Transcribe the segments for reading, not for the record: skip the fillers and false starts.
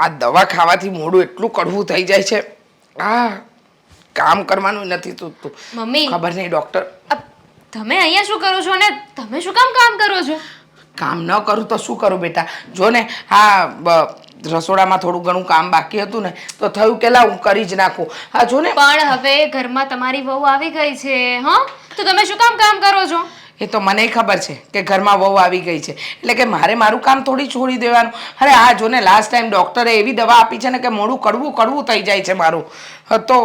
આ દવા ખાવાથી મોઢું એટલું કડવું થઈ જાય છે. કામ કરવાનું નથી તૂટતું. મમ્મી ખબર નહીં ડોક્ટર. તમે અહીંયા શું કરો છો અને તમે શું કામ કરો છો? કામ ન કરું તો શું કરું બેટા? જો ને રસોડામાં થોડું ઘણું કામ બાકી હતું ને તો થયું કે લાવ હું કરી જ નાખું. હા જો ને. પણ હવે ઘરમાં તમારી વહુ આવી ગઈ છે, હા, તો તમે શું કામ કરો છો? એ તો મને ખબર છે કે ઘરમાં વહુ આવી ગઈ છે એટલે કે મારે મારું કામ થોડી છોડી દેવાનું. અરે આ જો ને લાસ્ટ ટાઈમ ડૉક્ટરે એવી દવા આપી છે ને કે મોઢું કડવું કડવું થઈ જાય છે મારું. તો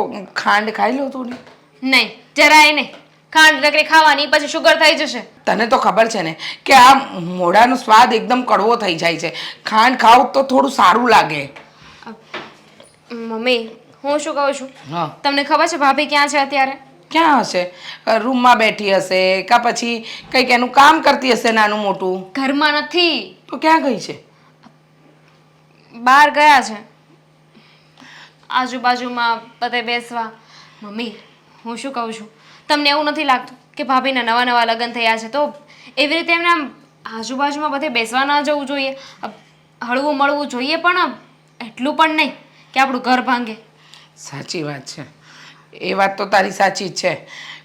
ખાંડ ખાઈ લો તું ને. નહીં, જરાય નહીં. ખાંડ નકરી ખાવાની પછી શુગર થઈ જશે. તને તો ખબર છે ને કે આ મોઢાનો સ્વાદ એકદમ કડવો થઈ જાય છે. ખાંડ ખાવ તો થોડું સારું લાગે. મમ્મી હું શું કહું છું, હા, તમને ખબર છે ભાભી ક્યાં છે અત્યારે? ક્યાં હશે? રૂમમાં બેઠી હશે કાં પછી કંઈક એનું કામ કરતી હશે નાનું મોટું. ઘરમાં નથી. તો ક્યાં ગઈ છે? બહાર ગયા છે, આજુબાજુમાં બધે બેસવા. મમ્મી હું શું કહું છું, તમને એવું નથી લાગતું કે ભાભીના નવા નવા લગ્ન થયા છે તો એવી રીતે એમને આમ આજુબાજુમાં બધે બેસવા ન જવું જોઈએ? હળવું મળવું જોઈએ, પણ એટલું પણ નહીં કે આપણું ઘર ભાંગે. સાચી વાત છે, એ વાત તો તારી સાચી જ છે.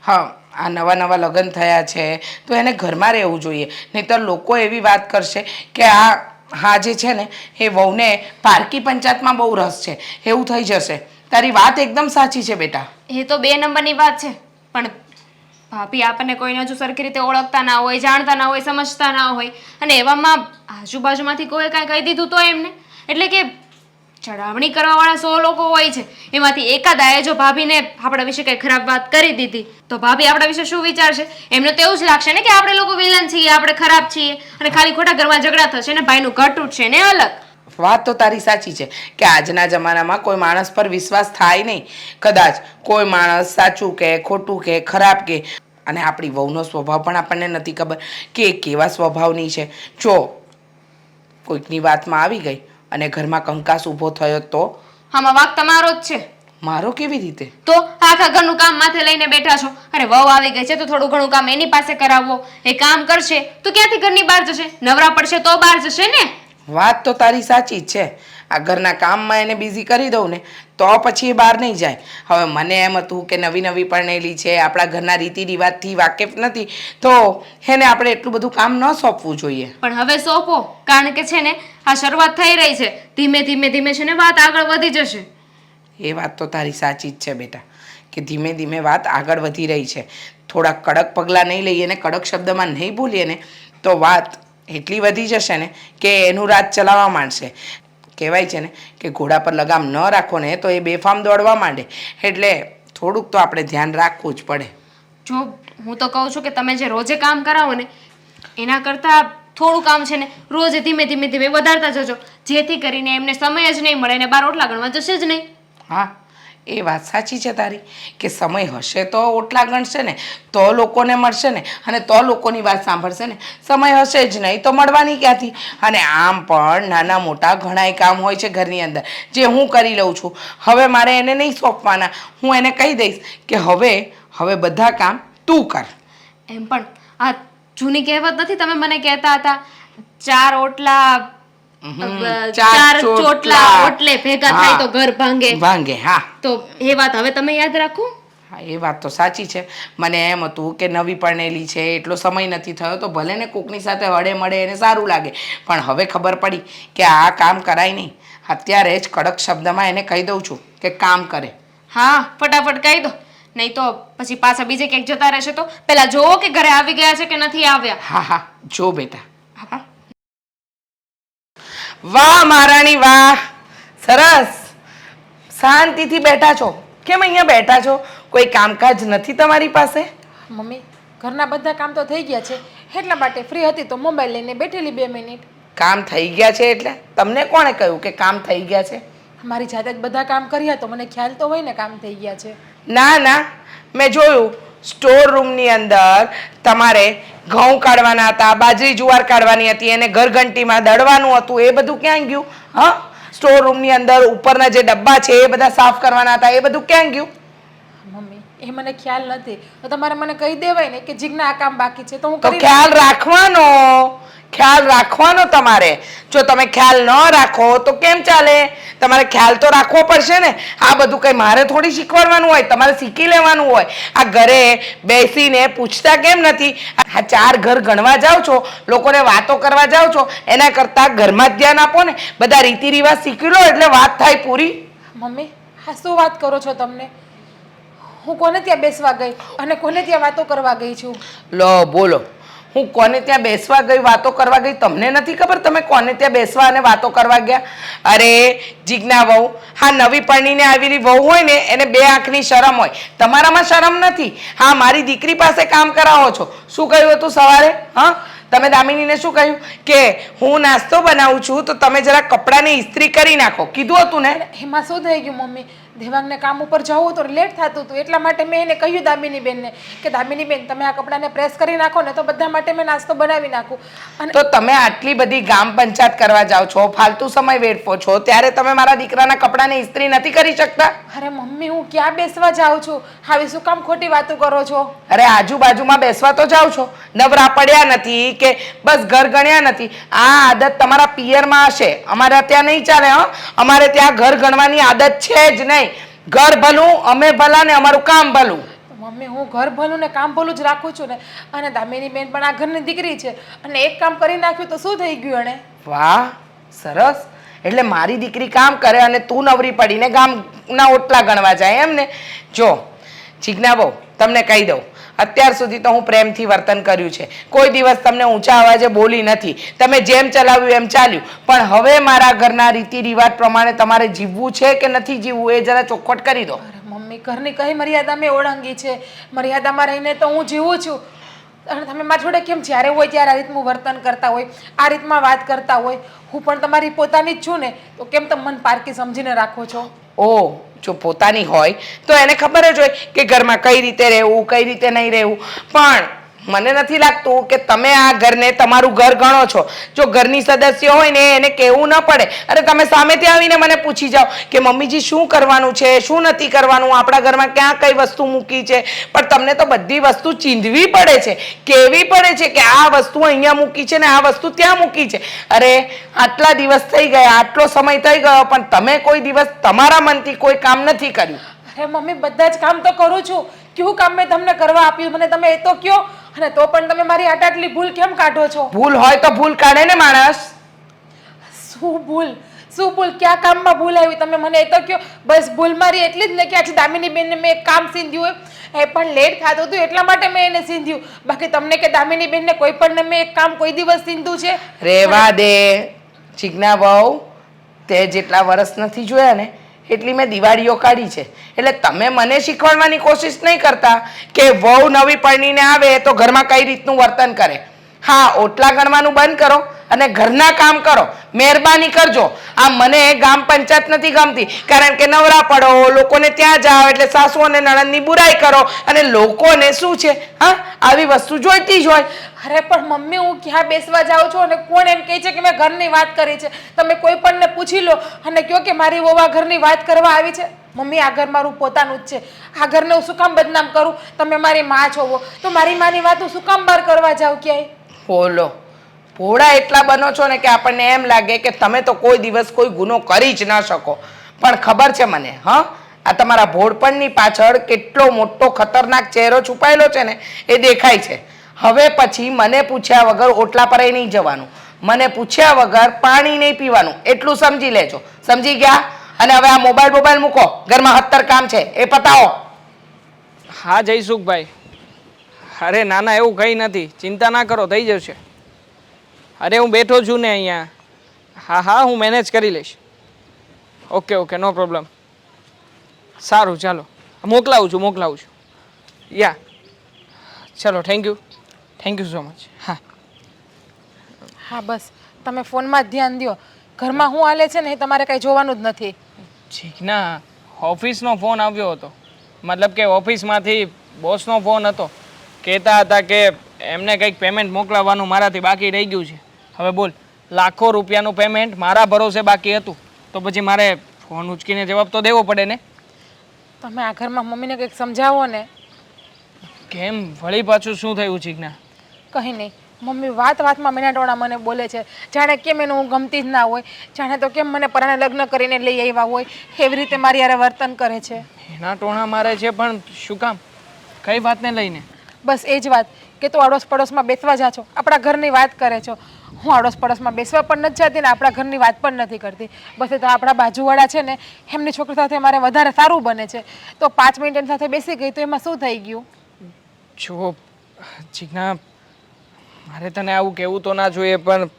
હા, આ નવા નવા લગ્ન થયા છે તો એને ઘરમાં રહેવું જોઈએ, નહીંતર લોકો એવી વાત કરશે કે હા જે છે ને એ વહુને પારકી પંચાયતમાં બહુ રસ છે એવું થઈ જશે. તારી વાત એકદમ સાચી છે બેટા. એ તો 2 નંબરની વાત છે, પણ ભાભી આપણને કોઈને હજુ સરખી રીતે ઓળખતા ના હોય, જાણતા ના હોય, સમજતા ના હોય, અને એવામાં આજુબાજુમાંથી કોઈ કાંઈ કહી દીધું તો એમને, એટલે કે ચડાવણી કરવાવાળા 100 લોકો હોય છે, એમાંથી એકાદાએ જો ભાભીને આપણા વિશે કંઈ ખરાબ વાત કરી દીધી તો ભાભી આપણા વિશે શું વિચારશે? એમને તો એવું જ લાગશે ને કે આપણે લોકો વિલન છીએ, આપણે ખરાબ છીએ, અને ખાલી ખોટા ઘરમાં ઝઘડા થશે ને ભાઈનું ઘર તૂટશે ને અલગ. વાત તો તારી સાચી છે કે આજના જમાનામાં કોઈ માણસ પર વિશ્વાસ થાય નહીં. કદાચ કોઈ માણસ સાચું કે ખોટું કે ખરાબ કે. અને આપણી વહુનો સ્વભાવ પણ આપણને નથી ખબર કે એ કેવા સ્વભાવની છે. જો કોઈકની વાતમાં આવી ગઈ અને ઘરમાં કંકાસ ઊભો થયો તો? આમાં વાંક તમારો જ છે. મારો કેવી રીતે? તો આખા ઘરનું કામ માથે લઈને બેઠા છો. અરે વહુ આવી ગઈ છે તો થોડું ઘણું કામ એની પાસે કરાવવો. એ કામ કરશે તો ક્યાંથી ઘરની બહાર જશે? નવરા પડશે તો બહાર જશે ને. વાત તો તારી સાચી જ છે. આ ઘરના કામમાં એને બિઝી કરી દઉં ને તો પછી એ બહાર નહીં જાય. હવે મને એમ હતું કે નવી નવી પરણેલી છે, આપણા ઘરના રીતિ રિવાજથી વાકેફ નથી, તો એને આપણે એટલું બધું કામ ન સોંપવું જોઈએ. પણ હવે સોંપો, કારણ કે છે ને આ શરૂઆત થઈ રહી છે. ધીમે ધીમે છે ને વાત આગળ વધી જશે. એ વાત તો તારી સાચી જ છે બેટા કે ધીમે ધીમે વાત આગળ વધી રહી છે. થોડા કડક પગલાં નહીં લઈએ ને કડક શબ્દમાં નહીં બોલીએ ને તો વાત એટલી વધી જશે ને કે એનું રાજ ચલાવવા માંડશે. કહેવાય છે ને કે ઘોડા પર લગામ ન રાખો ને તો એ બેફામ દોડવા માંડે. એટલે થોડુંક તો આપણે ધ્યાન રાખવું જ પડે. જો હું તો કહું છું કે તમે જે રોજે કામ કરાવો ને એના કરતાં થોડું કામ છે ને રોજ ધીમે ધીમે વધારતા જજો, જેથી કરીને એમને સમય જ નહીં મળે ને બાર ઓટલા ગણવા જશે જ નહીં. હા, એ વાત સાચી છે તારી કે સમય હશે તો ઓટલા ગણશે ને તો લોકોને મળશે ને, અને તો લોકોની વાત સાંભળશે ને. સમય હશે જ નહીં તો મળવાની ક્યાંથી? અને આમ પણ નાના મોટા ઘણાય કામ હોય છે ઘરની અંદર જે હું કરી લઉં છું. હવે મારે એને નહીં સોંપવાના. હું એને કહી દઈશ કે હવે બધા કામ તું કર. એમ પણ આ જૂની કહેવત નથી, તમે મને કહેતા હતા 4 ઓટલા 4 ચોટલા ઓટલે ભેગા થાય તો ઘર ભાંગે. હા, તો એ વાત હવે તમે યાદ રાખો. હા, એ વાત તો સાચી છે. મને એમ હતું કે નવી પરણેલી છે એટલો સમય નથી થયો તો ભલે ને કોકની સાથે હળે મળે એને સારું લાગે, પણ હવે ખબર પડી કે આ કામ કરાય નહીં. અત્યારે જ કડક શબ્દમાં એને કહી દઉં છું કે કામ કરે. હા, ફટાફટ કહી દો, નહીં તો પછી પાછા બીજે ક્યાંક જતા રહેશે તો પેલા જોવો કે ઘરે આવી ગયા છે કે નથી આવ્યા. હા, જો બેટા. વાહ મહારાણી વાહ, સરસ. શાંતિથી બેઠા છો. કેમ અહીંયા બેઠા છો? કોઈ કામકાજ નથી તમારી પાસે? મમ્મી, ઘરના બધા કામ તો થઈ ગયા છે, એટલા માટે ફ્રી હતી તો મોબાઈલ લઈને બેઠેલી 2 મિનિટ. કામ થઈ ગયા છે એટલે તમને કોણે કહ્યું કે કામ થઈ ગયા છે? મારી જાતે જ બધા કામ કર્યા તો મને ખ્યાલ તો હોય ને કામ થઈ ગયા છે. ના, મેં જોયું સ્ટોર રૂમની અંદર તમારે ઘઉં કાઢવાના હતા, બાજરી જુવાર કાઢવાની હતી, એને ઘરઘંટીમાં દળવાનું હતું. એ બધું ક્યાં ગયું? હા, સ્ટોર રૂમની અંદર ઉપરના જે ડબ્બા છે એ બધા સાફ કરવાના હતા, એ બધું ક્યાં ગયું? મમ્મી, એ મને ખ્યાલ નથી, તો તમારે મને કહી દેવાય ને કે જીજ્ઞા આ કામ બાકી છે તો હું તો કરી ખ્યાલ રાખવાનો ખ્યાલ રાખવાનો તમારે. જો તમે ખ્યાલ ન રાખો તો કેમ ચાલે? તમારે ખ્યાલ તો રાખવો પડશે ને. આ બધું કંઈ મારે થોડી શીખવાડવાનું હોય, તમારે શીખી લેવાનું હોય. આ ઘરે બેસીને પૂછતા કેમ નથી? આ 4 ઘર ગણવા જાઓ છો, લોકોને વાતો કરવા જાઓ છો, એના કરતાં ઘરમાં જ ધ્યાન આપો ને. બધા રીતિ રિવાજ શીખી લો એટલે વાત થાય પૂરી. મમ્મી હા શું વાત કરો છો તમને? હું કોને ત્યાં બેસવા ગઈ અને કોને ત્યાં વાતો કરવા ગઈ છું? લો બોલો, હું કોને ત્યાં બેસવા ગઈ, વાતો કરવા ગઈ? તમને નથી ખબર તમે કોને ત્યાં બેસવા અને વાતો કરવા ગયા? અરે જીજ્ઞા વહુ, હા નવી પરણીને આવેલી વહુ હોય ને એને 2 આંખની શરમ હોય. તમારામાં શરમ નથી. હા મારી દીકરી પાસે કામ કરાવો છો. શું કહ્યું હતું સવારે? હા તમે દામિનીને શું કહ્યું કે હું નાસ્તો બનાવું છું તો તમે જરા કપડાની ઇસ્ત્રી કરી નાખો, કીધું હતું ને? એમાં શું થઈ ગયું મમ્મી? દેવાંગને કામ ઉપર જવું તો લેટ થતું હતું એટલા માટે મેં એને કહ્યું દામિની બેનને કે દામિની બેન તમે આ કપડાને પ્રેસ કરી નાખો ને તો બધા માટે મેં નાસ્તો બનાવી નાખું. અને તો તમે આટલી બધી ગામ પંચાયત કરવા જાઓ છો, ફાલતુ સમય વેડફો છો, ત્યારે તમે મારા દીકરાના કપડાની ઇસ્ત્રી નથી કરી શકતા? અરે મમ્મી હું ક્યાં બેસવા જાઉં છું? આવી શું કામ ખોટી વાતો કરો છો? અરે આજુબાજુમાં બેસવા તો જાઓ છો, નવરા પડ્યા નથી કે બસ ઘર ગણ્યા નથી. આ આદત તમારા પિયરમાં હશે, અમારા ત્યાં નહીં ચાલે. હા અમારે ત્યાં ઘર ગણવાની આદત છે જ નહીં. ઘર ભલું, અમે ભલા ને અમારું કામ ભલું. મમ્મી હું ઘર ભલું ને કામ ભલું જ રાખું છું ને. અને દામિની બેન પણ આ ઘરની દીકરી છે અને એક કામ કરી નાખ્યું તો શું થઈ ગયું એને? વાહ સરસ. એટલે મારી દીકરી કામ કરે અને તું નવરી પડીને ગામના ઓટલા ગણવા જાય એમ ને? જો જીજ્ઞા બહુ તમને કહી દઉં, અત્યાર સુધી તો હું પ્રેમથી વર્તન કર્યું છે, કોઈ દિવસ તમને ઊંચા અવાજે બોલી નથી. તમે જેમ ચલાવ્યું એમ ચાલ્યું. પણ હવે મારા ઘરના રીતિ રિવાજ પ્રમાણે તમારે જીવવું છે કે નથી જીવવું એ જરા ચોખવટ કરી દો. અરે મમ્મી ઘરની કઈ મર્યાદા મેં ઓળંગી છે? મર્યાદામાં રહીને તો હું જીવું છું. અને તમે મારી જોડે કેમ જ્યારે હોય ત્યારે આ રીતનું વર્તન કરતા હોય, આ રીતમાં વાત કરતા હોય? હું પણ તમારી પોતાની જ છું ને, તો કેમ તમે મન પારકી સમજીને રાખો છો? ઓ જો પોતાની હોય તો એને ખબર જ હોય કે ઘરમાં કઈ રીતે રહેવું, કઈ રીતે નહીં રહેવું. પણ મને નથી લાગતું કે તમે આ ઘરને તમારું ઘર ગણો છો. જો ઘરની સદસ્ય હોય ને એને કહેવું ન પડે. અરે તમે સામેથી આવીને મને પૂછી જાઓ કે મમ્મીજી શું કરવાનું છે, શું નથી કરવાનું, આપણા ઘરમાં ક્યાં કઈ વસ્તુ મૂકી છે. પણ તમને તો બધી વસ્તુ ચીંધવી પડે છે, કહેવી પડે છે કે આ વસ્તુ અહીંયા મૂકી છે ને આ વસ્તુ ત્યાં મૂકી છે. અરે આટલા દિવસ થઈ ગયા, આટલો સમય થઈ ગયો, પણ તમે કોઈ દિવસ તમારા મનથી કોઈ કામ નથી કર્યું. અરે મમ્મી બધા જ કામ તો કરું છું. કેવું કામ મેં તમને કરવા આપ્યું મને તમે એ તો કયો. અને તો પણ તમે મારી આટલી ભૂલ કેમ કાઢો છો? ભૂલ હોય તો ભૂલ કાઢે ને માણસ. શું ભૂલ? શું ભૂલ? ક્યાં કામમાં ભૂલ આવી તમે મને એ તો કયો. બસ ભૂલ મારી એટલી જ ને કે આજે દામિની બેનને મેં એક કામ સીંધ્યું હોય, એ પણ લેટ થતું હતું એટલા માટે મેં એને સીંધ્યું. બાકી તમને કે દામિની બેનને કોઈ પણ મેં એક કામ કોઈ દિવસ સીંધ્યું છે? રેવા દે જીજ્ઞા વહુ, તે જેટલા વર્ષ નથી જોયા ને એટલી મેં દિવાળીઓ કાઢી છે. એટલે તમે મને શીખવાડવાની કોશિશ નહીં કરતા કે વહુ નવી પરણીને આવે તો ઘરમાં કઈ રીતનું વર્તન કરે. હા ઓટલા ગણવાનું બંધ કરો અને ઘરના કામ કરો, મહેરબાની કરજો. આ મને ગામ પંચાયત નથી ગમતી, કારણ કે નવરા પડો, લોકોને ત્યાં જાઓ એટલે સાસુ અને નણંદની બુરાઈ કરો અને લોકોને શું છે હા આવી વસ્તુ જોઈતી જ હોય. અરે પણ મમ્મી હું ક્યાં બેસવા જાઉં છું અને કોણ એમ કહે છે કે મેં ઘરની વાત કરી છે? તમે કોઈ પણને પૂછી લો અને કહો કે મારી વહુ આ ઘરની વાત કરવા આવી છે. મમ્મી આ ઘર મારું પોતાનું જ છે. આ ઘરને હું શું કામ બદનામ કરું? તમે મારી માં છો તો મારી માની વાત હું શું કામ બહાર કરવા જાઉં ક્યાંય? બોલો ભોળા એટલા બનો છો ને કે આપણને એમ લાગે કે તમે તો કોઈ દિવસ કોઈ ગુનો કરી જ ન શકો. પણ ખબર છે મને, હા આ તમારા ભોળપણની પાછળ કેટલો મોટો ખતરનાક ચહેરો છુપાયેલો છે ને એ દેખાય છે. હવે પછી મને પૂછ્યા વગર ઓટલા પર નહીં જવાનું, મને પૂછ્યા વગર પાણી નહીં પીવાનું, એટલું સમજી લેજો. સમજી ગયા? અને હવે આ મોબાઈલ મૂકો, ઘરમાં 70 કામ છે એ પતાવો. હા જયસુખભાઈ, અરે ના ના એવું કંઈ નથી, ચિંતા ના કરો, થઈ જશે. અરે હું બેઠો છું ને અહીંયા. હા હા હું મેનેજ કરી લઈશ. Okay okay no problem. સારું ચાલો મોકલાવું છું. યા ચલો થેન્ક યુ સો મચ. હા હા બસ તમે ફોનમાં જ ધ્યાન દો. ઘરમાં શું હાલે છે ને એ તમારે કાંઈ જોવાનું જ નથી. ઠીક ના, ઓફિસનો ફોન આવ્યો હતો, મતલબ કે ઓફિસમાંથી બોસનો ફોન હતો. કહેતા હતા કે એમને કંઈક પેમેન્ટ મોકલાવવાનું મારાથી બાકી રહી ગયું છે. હવે બોલ, લાખો રૂપિયાનું પેમેન્ટ મારા ભરોસે બાકી હતું તો પછી મારે ફોન ઉચકીને જવાબ તો દેવો પડે ને. તમે આ ઘરમાં મમ્મીને કંઈક સમજાવો ને. કેમ વળી પાછું શું થયું છે? ના કંઈ નહીં મમ્મી વાત વાતમાં મીનાટોણા મને બોલે છે, જાણે કેમ એને હું ગમતી જ ના હોય, જાણે તો કેમ મને પરાણે લગ્ન કરીને લઈ આવ્યા હોય એવી રીતે મારી યારે વર્તન કરે છે. એના ટોણા મારે છે પણ શું કામ? કઈ વાતને લઈને? બસ એ જ વાત કે તું આડોશ પડોશમાં બેસવા જા છો, આપણા ઘરની વાત કરે છો. હું આડોશ પડોશમાં બેસવા પણ નથી જતી ને આપણા ઘરની વાત પણ નથી કરતી. બસ એ તો આપણા બાજુવાળા છે ને એમની છોકરી સાથે મારે વધારે સારું બને છે, તો 5 મિનિટ એની સાથે બેસી ગઈ તો એમાં શું થઈ ગયું? જો જીજ્ઞા, મારે તને આવું કહેવું તો ના જોઈએ પણ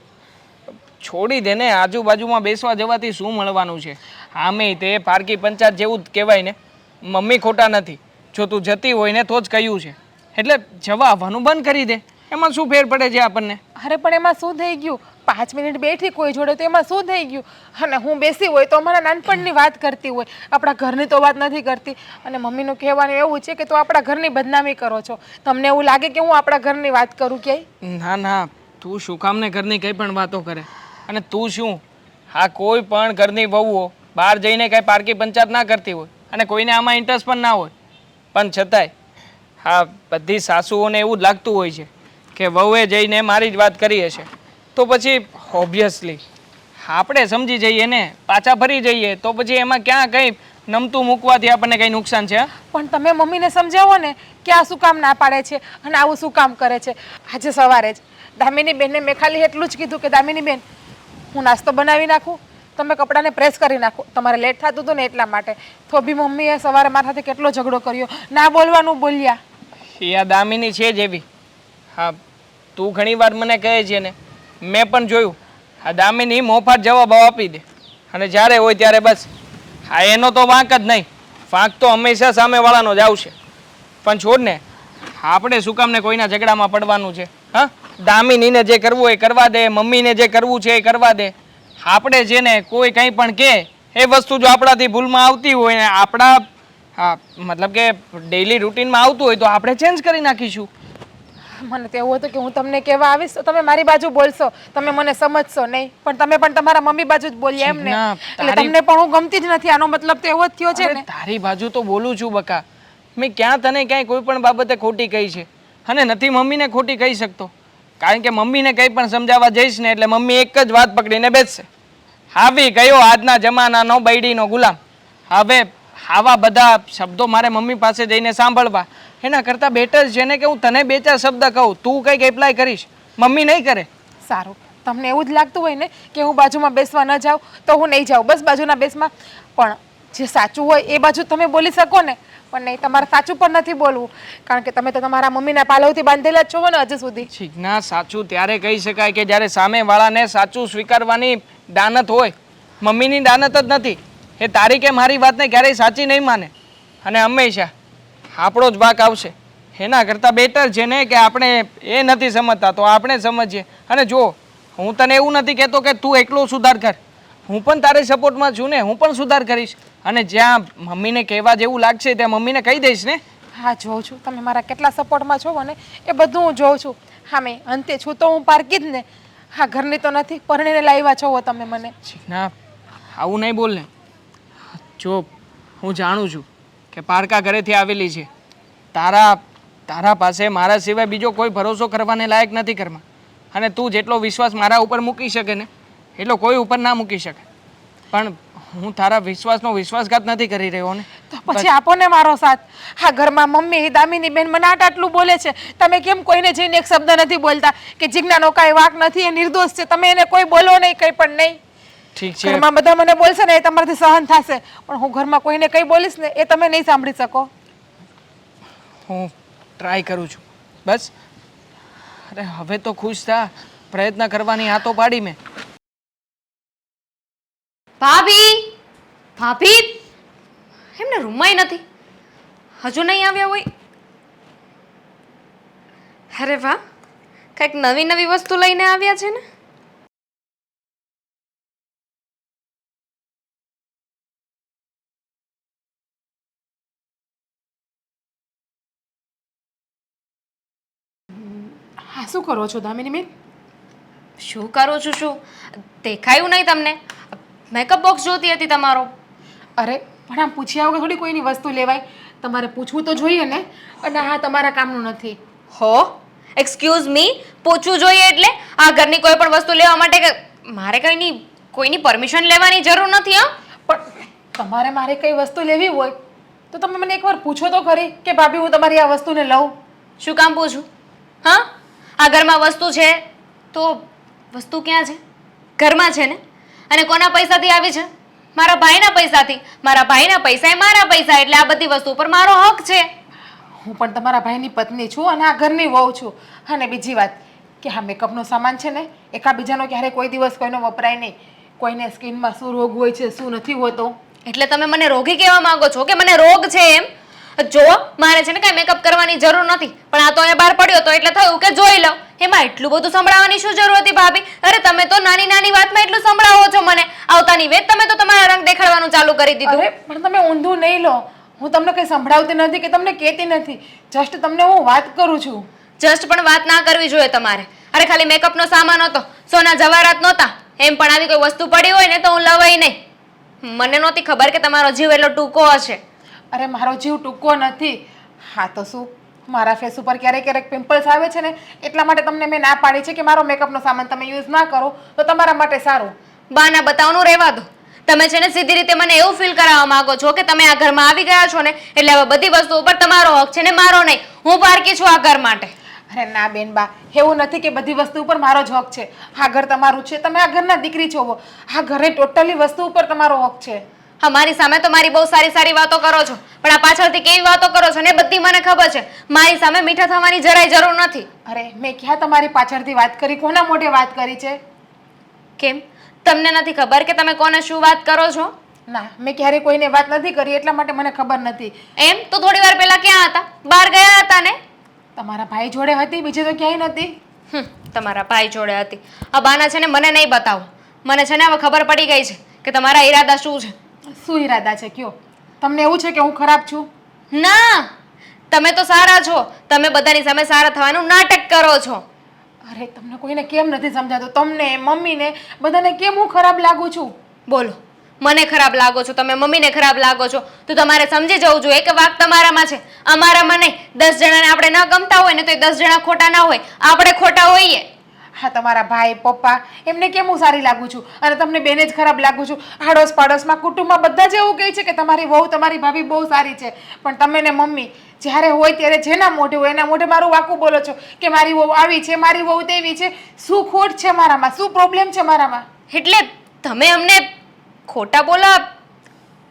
છોડી દે ને. આજુબાજુમાં બેસવા જવાથી શું મળવાનું છે? આમે તે પારકી પંચાયત જેવું જ કહેવાય ને. મમ્મી ખોટા નથી, જો તું જતી હોય ને તો જ કહ્યું છે, એટલે જવા આવવાનું બંધ કરી દે. એમાં શું ફેર પડે છે આપણને? અરે પણ એમાં શું થઈ ગયું? 5 મિનિટ બેઠી કોઈ જોડે તો એમાં શું થઈ ગયું? અને હું બેસી હોય તો અમારા નાનપણની વાત કરતી હોય, આપણા ઘરની તો વાત નથી કરતી. અને મમ્મીનું કહેવાનું એવું છે કે તું આપણા ઘરની બદનામી કરો છો. તમને એવું લાગે કે હું આપણા ઘરની વાત કરું ક્યાંય? ના ના, તું શું કામ ને ઘરની કંઈ પણ વાતો કરે? અને તું શું, હા કોઈ પણ ઘરની વહુઓ બહાર જઈને કંઈ પારકી પંચાયત ના કરતી હોય અને કોઈને આમાં ઇન્ટરેસ્ટ પણ ના હોય, પણ છતાંય હા બધી સાસુઓને એવું જ લાગતું હોય છે કે વહુએ જઈને મારી જ વાત કરી હશે, તો પછી ઓબ્વિયસલી આપણે સમજી જઈએ ને, પાછા ફરી જઈએ, તો પછી એમાં ક્યાં કંઈ નમતું મૂકવાથી આપણને કંઈ નુકસાન છે? પણ તમે મમ્મીને સમજાવો ને કે આ શું કામ ના પાડે છે અને આવું શું કામ કરે છે. આજે સવારે જ દામિની બેનને મેં ખાલી એટલું જ કીધું કે દામિની બેન, હું નાસ્તો બનાવી નાખું, તમે કપડાને પ્રેસ કરી નાખો, તમારે લેટ થતું હતું ને એટલા માટે. તો બી મમ્મીએ સવારે મારા સાથે કેટલો ઝઘડો કર્યો, ના બોલવાનું બોલ્યા. એ આ દામિની છે જ એવી. હા તું ઘણી વાર મને કહે છે ને, મેં પણ જોયું, આ દામિની મોફાટ જવાબ આપી દે અને જ્યારે હોય ત્યારે બસ હા એનો તો વાંક જ નહીં, વાંક તો હંમેશા સામેવાળાનો જ આવશે. પણ છોડ ને, આપણે શું કામ ને કોઈના ઝઘડામાં પડવાનું છે? હા દામિનીને જે કરવું હોય એ કરવા દે, મમ્મીને જે કરવું છે એ કરવા દે. આપણે છે ને કોઈ કંઈ પણ કહે એ વસ્તુ જો આપણાથી ભૂલમાં આવતી હોય ને આપણા હા મતલબ કે ડેઈલી રૂટીનમાં આવતું હોય તો આપણે ચેન્જ કરી નાખીશું. મને તો એવું હતું કે હું તમને કહેવા આવીશ તો તમે મારી બાજુ બોલશો, તમે મને સમજશો નહીં, પણ તમે પણ તમારા મમ્મી બાજુ જ બોલ્યા એમ ને. જીજ્ઞા, એટલે તમને પણ હું ગમતી જ નથી, આનો મતલબ તો એવો જ થયો છે અરે ને. તારી બાજુ તો બોલું છું બકા. મેં ક્યાં તને ક્યાંય કોઈ પણ બાબતે ખોટી કહી છે? અને નથી મમ્મીને ખોટી કહી શકતો, કારણ કે મમ્મીને કંઈ પણ સમજાવવા જઈશ ને એટલે મમ્મી એક જ વાત પકડીને બેસશે, આવી ગયો આજના જમાનાનો બૈડીનો ગુલામ. હવે આવા બધા શબ્દો મારે મમ્મી પાસે જઈને સાંભળવા એના કરતાં બેટર છે ને કે હું તને 2-4 શબ્દ કહું, તું કંઈક એપ્લાય કરીશ, મમ્મી નહીં કરે. સારું, તમને એવું જ લાગતું હોય ને કે હું બાજુમાં બેસવા ન જાઉં તો હું નહીં જાઉં, બસ બાજુના બેસમાં. પણ જે સાચું હોય એ બાજુ તમે બોલી શકો ને, પણ નહીં, તમારે સાચું પણ નથી બોલવું, કારણ કે તમે તો તમારા મમ્મીના પાલવથી બાંધેલા જ છો ને હજુ સુધી. જીજ્ઞા, સાચું ત્યારે કહી શકાય કે જ્યારે સામેવાળાને સાચું સ્વીકારવાની દાનત હોય. મમ્મીની દાનત જ નથી, એ તારી કે મારી વાતને ક્યારેય સાચી નહીં માને અને હંમેશા આપણો જ વાંક આવશે. એના કરતાં બેટર છે ને કે આપણે એ નથી સમજતા તો આપણે સમજીએ. અને જો હું તને એવું નથી કહેતો કે તું એકલો સુધાર કર, હું પણ તારે સપોર્ટમાં છું ને, હું પણ સુધાર કરીશ. અને જ્યાં મમ્મીને કહેવા જેવું લાગશે ત્યાં મમ્મીને કહી દઈશ ને. હા, જોઉં છું તમે મારા કેટલા સપોર્ટમાં છો ને, એ બધું હું જોઉં છું. હા, મેં અંતે છું તો હું પારકી જ ને. હા, ઘરની તો નથી, પરણીને લાવ્યા છો તમે મને. ના આવું નહીં બોલ ને. જો હું જાણું છું કે પારકા ઘરેથી આવેલી છે, તારા પાસે મારા સિવાય બીજો કોઈ ભરોસો કરવાને લાયક નથી ઘરમાં. અને તું જેટલો વિશ્વાસ મારા ઉપર મૂકી શકે ને એટલો કોઈ ઉપર ના મૂકી શકે. પણ હું તારા વિશ્વાસનો વિશ્વાસઘાત નથી કરી રહ્યો ને. તો પછી આપો ને મારો સાથ. હા, ઘરમાં મમ્મી દામિની બેન મને આટલું બોલે છે, તમે કેમ કોઈને જઈને એક શબ્દ નથી બોલતા કે જીજ્ઞાનો કાંઈ વાંક નથી, એ નિર્દોષ છે, તમે એને કોઈ બોલો નહીં, કંઈ પણ નહીં. ઠીક છે, ઘરમાં બધા મને બોલશે ને એ તમારાથી સહન થશે, પણ હું ઘરમાં કોઈને કંઈ બોલીશ ને એ તમે નહીં સાંભળી શકો. હું ટ્રાય કરું છું બસ. અરે હવે તો ખુશ થા, પ્રયત્ન કરવાની આ તો પાડી મેં. ભાભી, ભાભી એમને રૂમમાં નથી, હજુ નહીં આવ્યા હોય. અરે વાહ, કંઈક નવી નવી વસ્તુ લઈને આવ્યા છે ને. હા, શું કરો છો દામિની બેન? શું કરું છું? શું દેખાયું નહીં તમને? મેકઅપ બોક્સ જોતી હતી તમારો. અરે પણ આમ પૂછ્યા વગર થોડી કોઈની વસ્તુ લેવાય, તમારે પૂછવું તો જોઈએ ને. અને હા, તમારા કામનું નથી. હો, એક્સક્યુઝ મી, પૂછવું જોઈએ એટલે આ ઘરની કોઈ પણ વસ્તુ લેવા માટે મારે કોઈની પરમિશન લેવાની જરૂર નથી. હા, પણ તમારે મારે કઈ વસ્તુ લેવી હોય તો તમે મને એકવાર પૂછો તો ખરી કે ભાભી હું તમારી આ વસ્તુને લઉં. શું કામ પૂછું? હા, આ ઘરમાં વસ્તુ છે તો વસ્તુ ક્યાં છે? ઘરમાં છે ને. અને કોના પૈસાથી આવી છે? મારા ભાઈના પૈસાથી. મારા ભાઈના પૈસા એ મારા પૈસા, એટલે આ બધી વસ્તુ પર મારો હક છે. હું પણ તમારા ભાઈની પત્ની છું અને આ ઘરની વહુ છું. અને બીજી વાત કે આ મેકઅપનો સામાન છે ને એકાબીજાનો ક્યારે કોઈ દિવસ કોઈનો વપરાય નહીં. કોઈને સ્કિનમાં શું રોગ હોય છે શું નથી હોતો. એટલે તમે મને રોગી કહેવા માંગો છો કે મને રોગ છે એમ? જો મારે છે ને કાંઈ મેકઅપ કરવાની જરૂર નથી, પણ આ તો અહીંયા બહાર પડ્યો તો એટલે થયું કે જોઈ લઉં. એમાં એટલું બધું સંભળાવવાની શું જરૂર હતી ભાભી? અરે તમે તો નાની નાની વાતમાં એટલું સંભળાવો છો મને. આવતાની વેત તમે તો તમારા રંગ દેખાડવાનું ચાલુ કરી દીધું. અરે પણ તમે ઊંધું નહીં લો. હું તમને કંઈ સંભળાવતી નથી કે તમને કહેતી નથી. જસ્ટ તમને હું વાત કરું છું. જસ્ટ પણ વાત ના કરવી જોઈએ તમારે. અરે ખાલી મેકઅપનો સામાન હતો, સોના જવાહરાત નહોતા. એમ પણ આવી કોઈ વસ્તુ પડી હોય ને તો હું લવાય નહીં. મને નહોતી ખબર કે તમારો જીવ એટલો ટૂંકો હશે. અરે મારો જીવ ટૂંકો નથી. હા તો શું, મારા ફેસ ઉપર ક્યારેક ક્યારેક પિમ્પલ્સ આવે છે ને એટલા માટે તમને મેં ના પાડી છે કે મારો મેકઅપનો સામાન તમે યુઝ ના કરો તો તમારા માટે સારું. બાના બતાવવાનું રહેવા દો. તમે છે ને સીધી રીતે મને એવું ફીલ કરાવવા માંગો છો કે તમે આ ઘરમાં આવી ગયા છો ને એટલે હવે બધી વસ્તુ ઉપર તમારો હક છે ને મારો નહીં. હું પારકી છું આ ઘર માટે. અરે ના બેન બા, એવું નથી કે બધી વસ્તુ ઉપર મારો જ હક છે. આ ઘર તમારું છે, તમે આ ઘરના દીકરી છો. આ ઘરે ટોટલી વસ્તુ ઉપર તમારો હક છે. હા, મારી સામે તો મારી બહુ સારી સારી વાતો કરો છો, પણ આ પાછળથી કેવી વાતો કરો છો ને બધી મને ખબર છે. મારી સામે મીઠા થવાની જરાય જરૂર નથી. અરે મેં ક્યાં તમારી પાછળથી વાત કરી? કોના મોઢે વાત કરી છે? કેમ તમને નથી ખબર કે તમે કોને શું વાત કરો છો? ના, મેં ક્યારે કોઈને વાત નથી કરી એટલા માટે મને ખબર નથી. એમ તો થોડી વાર પહેલા ક્યાં હતા? બહાર ગયા હતા ને? તમારા ભાઈ જોડે હતી, બીજે તો ક્યાંય નથી. તમારા ભાઈ જોડે હતી. આ બાના છે ને મને નહીં બતાવો. મને છે ને હવે ખબર પડી ગઈ છે કે તમારા ઈરાદા શું છે. શું ઈરાદા છે કયો? તમને એવું છે કે હું ખરાબ છું? ના, તમે તો સારા છો. તમે બધાની સામે સારા થવાનું નાટક કરો છો. અરે તમને કોઈને કેમ નથી સમજાતું? તમને, મમ્મીને, બધાને કેમ હું ખરાબ લાગુ છું? બોલો, મને ખરાબ લાગો છો, તમે મમ્મીને ખરાબ લાગો છો, તો તમારે સમજી જવું જોઈએ કે વાંક તમારામાં છે, અમારામાં નહીં. 10 જણાને આપણે ન ગમતા હોય ને તો એ 10 જણા ખોટા ના હોય, આપણે ખોટા હોઈએ. હા, તમારા ભાઈ પપ્પા એમને કેમ હું સારી લાગુ છું અને તમને બેને જ ખરાબ લાગુ છું? આડોશ પાડોશમાં કુટુંબમાં બધા જ એવું કહે છે કે તમારી વહુ તમારી ભાભી બહુ સારી છે, પણ તમે ને મમ્મી જ્યારે હોય ત્યારે જેના મોઢે હોય એના મોઢે મારું વાકું બોલો છો કે મારી વહુ આવી છે, મારી વહુ તેવી છે. શું ખોટ છે મારામાં? શું પ્રોબ્લેમ છે મારામાં? એટલે તમે અમને ખોટા બોલા,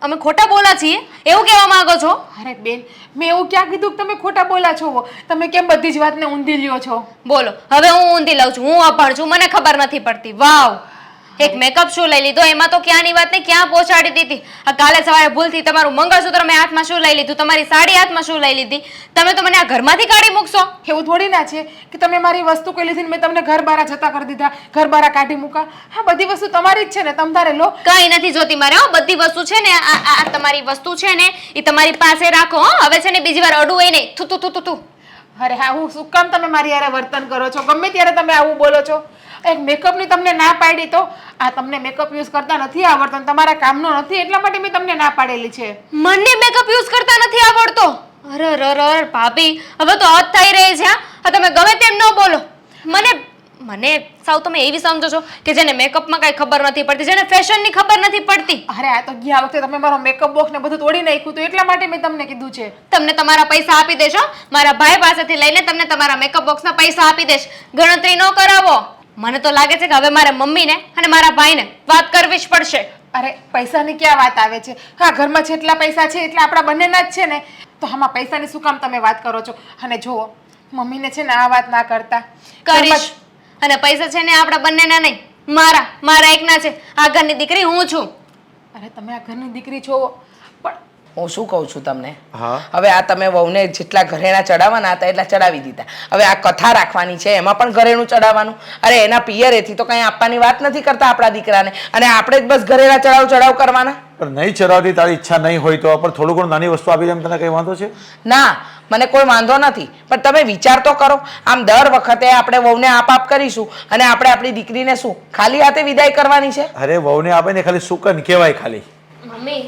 અમે ખોટા બોલા છીએ એવું કહેવા માંગો છો? અરે બેન, મેં એવું ક્યાં કીધું કે તમે ખોટા બોલા છો? તમે કેમ બધી જ વાતને ઊંધી લ્યો છો? બોલો, હવે હું ઊંધી લઉં છું, હું અભણ છું, મને ખબર નથી પડતી. વાવ, એક મેકઅપ શું લઈ લીધો, એમાં તો ક્યાંની વાત ને ક્યાં પહોંચાડી દીધી. આ કાલે સવારે ભૂલથી તમારું મંગળસૂત્ર મેં હાથમાં શું લઈ લીધું, તમારી સાડી હાથમાં શું લઈ લીધી. તમે તો મને આ ઘરમાંથી કાઢી મૂકશો. એવું થોડી ના છે કે તમે મારી વસ્તુ કઈ લીધી ને મેં તમને ઘર બારા જતા કરી દીધા, ઘર બારા કાઢી મૂકા. હા, બધી વસ્તુ તમારી જ છે ને, તમ તારે લો. કઈ નથી જોતી મારે. હો, બધી વસ્તુ છે ને આ તમારી વસ્તુ છે ને એ તમારી પાસે રાખો. હો, હવે છે ને બીજી વાર અડું હોય નહીં. થુ થુ થુ થુ. અરે હા, હું શું કામ તમે મારી યારે વર્તન કરો છો? ગમે ત્યારે તમે આવું બોલો છો. એક મેકઅપની તમને ના પાડી તો આ તમને મેકઅપ યુઝ કરતા નથી આવડતો, તમારા કામનો નથી એટલા માટે મેં તમને ના પાડેલી છે. મને મેકઅપ યુઝ કરતા નથી આવડતો? અરે રર ભાભી, હવે તો હદ થઈ રહી છે. હા, તમે ગમે તેમ ન બોલો. મને સાવ તમે એવી સમજો છો કે જેને મેકઅપમાં કાંઈ ખબર નથી પડતી, જેને ફેશનની ખબર નથી પડતી. અરે આ તો ગયા વખતે તમે મારો મેકઅપ બોક્સ ને બધું તોડી નાખ્યું તો એટલા માટે મેં તમને કીધું છે. તમને તમારા પૈસા આપી દેશો, મારા ભાઈ પાસેથી લઈને તમને તમારા મેકઅપ બોક્સના પૈસા આપી દેશ. ગણતરી ન કરાવો. મને તો લાગે છે કે હવે મારે મમ્મીને અને મારા ભાઈને વાત કરવી જ પડશે. અરે પૈસાની ક્યાં વાત આવે છે? હા, ઘરમાં જેટલા પૈસા છે એટલા આપણા બંનેના જ છે ને, તો આમાં પૈસાની શું કામ તમે વાત કરો છો? અને જુઓ, મમ્મીને છે ને આ વાત ના કરતા. કરીશ. અને પૈસા છે ને આપણા બંનેના નહીં, મારા એકના છે. આ ઘરની દીકરી હું છું. અરે તમે આ ઘરની દીકરી છો પણ હું શું કહું છું તમને, હવે આ તમે વહુને જેટલા ઘરેણા ચડાવવાના હતા એટલા ચડાવી દીધા. હવે આ કથા રાખવાની છે એમાં પણ ઘરેણું ચડાવવાનું. અરે એના પિયરેથી તો કંઈ આપવાની વાત નથી કરતા આપણા દીકરાને, અને આપણે જ બસ ઘરેણા ચડાવ કરવાના. પણ નહીં ચડાવતી તારી ઈચ્છા નહીં હોય તો પણ થોડું ઘણું નાની વસ્તુ આપી દે એમ તને કઈ વાંધો છે? ના, મને કોઈ વાંધો નથી, પણ તમે વિચાર તો કરો. આમ દર વખતે આપણે વહુને આપ કરીશું અને આપણે આપણી દીકરીને શું ખાલી હાથે વિદાય કરવાની છે? અરે વહુને આપે ને ખાલી સુકન કહેવાય ખાલી. મમ્મી,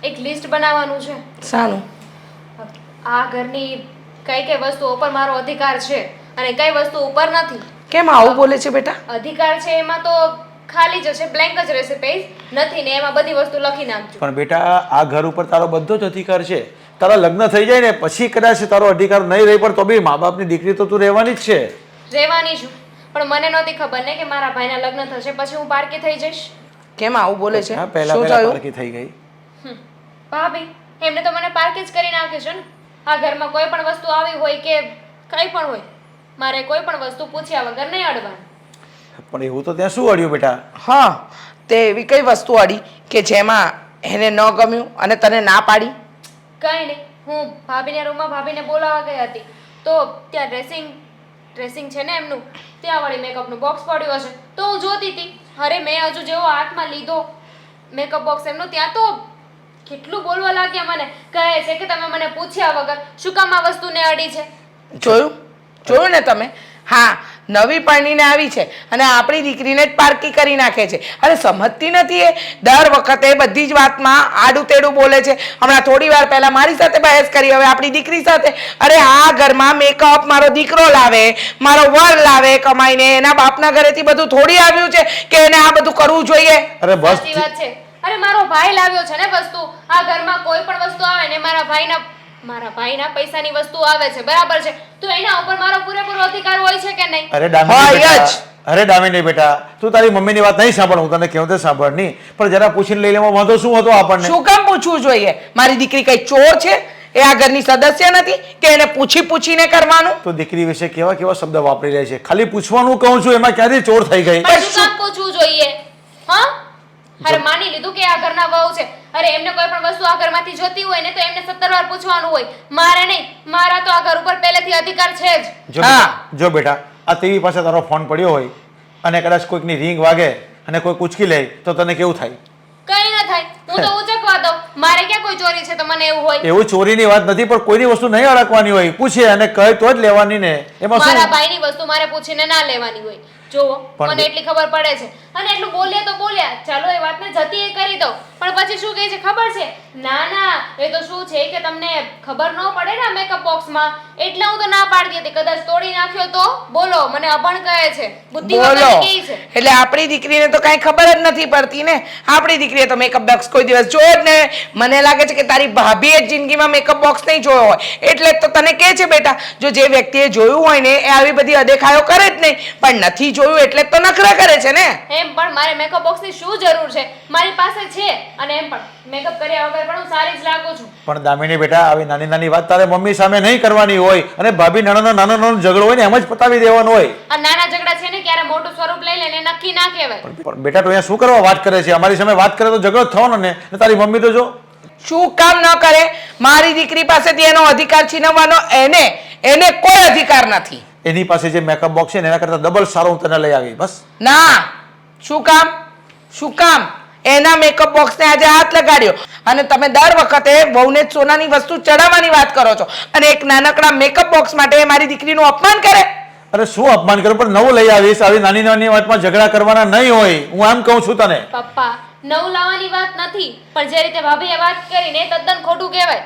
એક લિસ્ટ બનાવવાનું છે. શાનું? આ ઘરની કઈ કઈ વસ્તુઓ પર મારો અધિકાર છે અને કઈ વસ્તુ ઉપર નથી. કેમ આવું બોલે છે બેટા? અધિકાર છે એમાં તો ખાલી જ હશે, બ્લેન્ક જ રહેશે પેજ, નથી ને એમાં બધી વસ્તુ લખી નાખજો. પણ બેટા આ ઘર ઉપર તારો બધો જ અધિકાર છે. તારા લગ્ન થઈ જાય ને પછી કદાચ તારો અધિકાર નહીં રહી પણ તો બી મા બાપની દીકરી તો તું રહેવાની જ છે. રહેવાની છું, પણ મને નહોતી ખબર ને કે મારા ભાઈના લગ્ન થશે પછી હું પારકી થઈ જઈશ. કેમ આવું બોલે છે? હા, પહેલા શું પહેલા થયું? પારકી થઈ ગઈ. ભાભી એમને તો મને પારકી જ કરી નાખ્યું છે ને. આ ઘરમાં કોઈ પણ વસ્તુ આવી હોય કે કંઈ પણ હોય, મારે કોઈ પણ વસ્તુ પૂછ્યા વગર નહીં અડવાનું. પણ એવું તો ત્યાં શું અડ્યું બેટા? હા, તે એવી કઈ વસ્તુ અડી કે જેમાં એને ન ગમ્યું અને તને ના પાડી? કંઈ નહીં, હું ભાભીના રૂમમાં ભાભીને બોલાવવા ગઈ હતી તો ત્યાં ડ્રેસિંગ છે ને એમનું, ત્યાં વળી મેકઅપનું બોક્સ પડ્યું હશે તો હું જોતી હતી. અરે મેં હજુ જેવો હાથમાં લીધો મેકઅપ બોક્સ એમનું, ત્યાં તો કેટલું બોલવા લાગ્યા મને. કહે છે કે તમે મને પૂછ્યા વગર શું કામ આ વસ્તુને અડી છે. જોયું ને તમે? હા, નવી પરણીને આવી છે અને આપણી દીકરીને જ પારકી કરી નાખે છે. અરે સમજતી નથી એ? દર વખતે બધી જ વાતમાં આડું તેડું બોલે છે. હમણાં થોડી વાર પહેલા મારી સાથે બહેસ કરી, હવે આપણી દીકરી સાથે. અરે આ ઘરમાં મેકઅપ મારો દીકરો લાવે, મારો વર લાવે કમાઈને, એના બાપના ઘરેથી બધું થોડી આવ્યું છે કે એને આ બધું કરવું જોઈએ. અરે બસ સાચી વાત છે. અરે મારો ભાઈ લાવ્યો છે ને વસ્તુ. આ ઘરમાં કોઈ પણ વસ્તુ આવે ને મારા ભાઈના પૈસાની વસ્તુ આવે છે, બરાબર છે, તો એના ઉપર મારો પૂરેપૂરો અધિકાર હોય છે કે નહીં? અરે હોય દામિની જ. બેટા, અરે દામિની બેટા, તું તારી મમ્મીની વાત નહીં સાંભળ, હું તને કહું તો સાંભળ નહીં, પણ જરા પૂછીને લઈ લેવામાં વાંધો શું હતો આપણને? શું કામ પૂછવું જોઈએ? મારી દીકરી કઈ ચોર છે? એ આ ઘરની સદસ્ય નથી કે એને પૂછીને કરવાનું? તો દીકરી વિશે કેવા કેવા શબ્દ વાપરી રહી છે. ખાલી પૂછવાનું કહું છું, એમાં ક્યાંથી ચોર થઈ ગઈ? પણ શું કામ પૂછવું જોઈએ? હા, અરે માની લીધું કે આ ઘરના વહુ છે, અરે એમને કોઈ પણ વસ્તુ આ ઘરમાંથી જોતી હોય ને તો એમને 17 વાર પૂછવાનું હોય. મારે નહીં, મારા તો આ ઘર ઉપર પહેલેથી અધિકાર છે જ. જો બેટા, આ ટીવી પાસે તારો ફોન પડ્યો હોય અને કદાચ કોઈકની રિંગ વાગે અને કોઈ ઉચકી લે તો તને કેવું થાય? કઈ ના થાય, હું તો ઉચકવા દઉં. મારે ક્યાં કોઈ ચોરી છે તો મને એવું હોય? એવું ચોરીની વાત નથી, પણ કોઈની વસ્તુ નહીં અડકવાની હોય, પૂછે અને કહે તો જ લેવાની ને. એમાં મારા શું? ભાઈની વસ્તુ મારે પૂછીને ના લેવાની હોય. જુઓ, પણ મને એટલી ખબર પડે છે અને એટલું બોલ્યા તો બોલ્યા, ચાલો એ વાતને જતી એ કરી દઉં, પણ પછી શું કહે છે ખબર છે? ના ના, એ તો શું છે કે તમને ખબર ન પડે ને મેકઅપ બોક્સમાં, એટલે હું તો ના પાડતી હતી. કદાચ તોડી નાખ્યો તો બોલો, મને અભણ કહે છે, બુદ્ધિ બોલો, વગરની કહે છે. એટલે આપણી દીકરીને તો કઈ ખબર જ નથી પડતી ને. આપણી દીકરીએ તો મેકઅપ બોક્સ કોઈ દિવસ જોયો જ ને. મને લાગે છે કે તારી ભાભીએ જ જિંદગીમાં મેકઅપ બોક્સ નહીં જોયો હોય, એટલે જ તો તને કહે છે બેટા, જો જે વ્યક્તિએ જોયું હોય ને એ આવી બધી અદેખાયો કરે જ નહીં, પણ નથી જોયું એટલે જ તો નખરા કરે છે ને. એમ પણ મારે મેકઅપ બોક્સની શું જરૂર છે? મારી પાસે છે અને એમ પણ મેકઅપ કર્યા વગર પણ હું સારી જ લાગુ છું. પણ દામિની બેટા, આવી નાની નાની વાત તારે મમ્મી સામે નહીં કરવાની હોય અને ભાભી નાનો ઝઘડો હોય ને એમ જ પતાવી દેવાનો હોય. આ નાના ઝઘડા છે ને ક્યારે મોટું સ્વરૂપ લઈ લે ને નક્કી ના કહેવાય. પણ બેટા, તો અહીંયા શું કરવા વાત કરે છે? અમારી સામે વાત કરે તો ઝઘડો જ થવાનો ને. અને તારી મમ્મી તો જો શું કામ ન કરે? મારી દીકરી પાસેથી એનો અધિકાર છીનવવાનો એને કોઈ અધિકાર નથી. એની પાસે જે મેકઅપ બોક્સ છે ને એના કરતા ડબલ સારો હું તને લઈ આવી. બસ ના, શું કામ એના મેકઅપ બોક્સને આજે હાથ લગાડ્યો? અને તમે દર વખતે વહુને જ સોનાની વસ્તુ ચડાવવાની વાત કરો છો અને એક નાનકડા મેકઅપ બોક્સ માટે મારી દીકરીનું અપમાન કરે? અરે શું અપમાન કરે? પણ નવું લઈ આવીશ. આવી નાની નાની વાતમાં ઝઘડા કરવાના નહીં હોય, હું આમ કહું છું તને. પપ્પા, નવું લાવવાની વાત નથી, પણ જે રીતે ભાભીએ વાત કરીને તદ્દન ખોટું કહેવાય.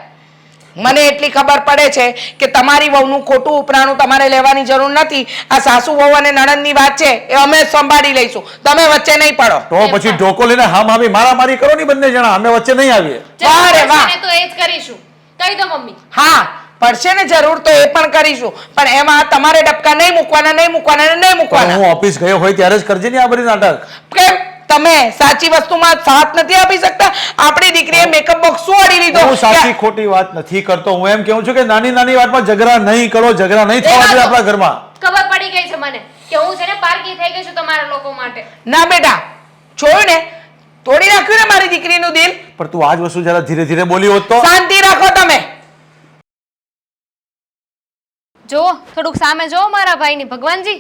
મને એટલી ખબર પડે છે કે તમારી વહુનું ખોટું ઉપરાણું તમારે લેવાની જરૂર નથી. આ સાસુ વહુ અને નણંદની વાત છે એ અમે સંભાળી લઈશું, તમે વચ્ચે નહીં પડો. તો પછી ઢોકો લઈને હા મામી મારામારી કરો ને બંને જણા, અમે વચ્ચે નહીં આવીએ. વાહ રે વાહ. તો એ જ કરીશું. કહી દો મમ્મી. હા, પડશે ને જરૂર તો એ પણ કરીશું, પણ એમાં તમારે ડબકા નહીં મૂકવાના. હું ઓફિસ ગયો હોય ત્યારે જ કરજે ને આ બધી નાટક. કેમ તમે સાચી વસ્તુમાં સાથ નથી આપી શકતા? આપણી દીકરીએ મેકઅપ બોક્સ શું અડી લીધો? હું સાચી ખોટી વાત નથી કરતો, હું એમ કહું છું કે નાની નાની વાતમાં ઝઘડા નહીં કરો, ઝઘડા નહીં થવા જોઈએ આપણા ઘરમાં. ખબર પડી ગઈ છે મને કે હું છે ને પારકી થઈ ગઈ છું તમારા લોકો માટે. ના બેટા, જોયું ને, તોડી નાખ્યું ને મારી દીકરીનું દિલ. પણ તું આજ વસ્તુ જરા ધીરે ધીરે બોલી હોત તો. શાંતિ રાખો તમે. જો થોડુંક સામે જો મારા ભાઈની. ભગવાનજી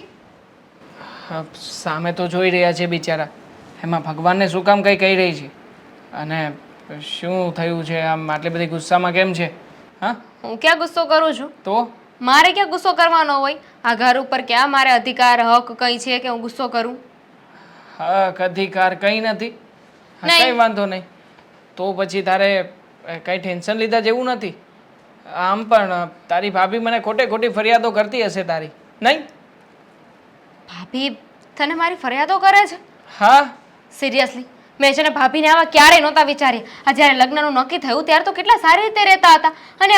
સામે તો જોઈ રહ્યા છે બિચારા, એમાં ભગવાનને શું કામ કંઈ કહી રહી છે? અને શું થયું છે? આમ આટલી બધી ગુસ્સામાં કેમ છે? હા, હું ક્યાં ગુસ્સો કરું છું? તો મારે ક્યાં ગુસ્સો કરવાનો હોય? આ ઘર ઉપર ક્યાં મારે અધિકાર હક કઈ છે કે હું ગુસ્સો કરું? હક અધિકાર કંઈ નથી. નહીં. કંઈ વાંધો નહીં. તો પછી તારે કંઈ ટેન્શન લીધા જેવું નથી. આમ પણ તારી ભાભી મને ખોટે ખોટી ફરિયાદો કરતી હશે તારી નહીં? ભાભી તને મારી ફરિયાદો કરે છે? હા. સિરિયસલી મેં છે ને ભાભીને આવા ક્યારેય નહોતા વિચાર્યા. આ જ્યારે લગ્નનું નક્કી થયું ત્યારે તો કેટલા સારી રીતે રહેતા હતા અને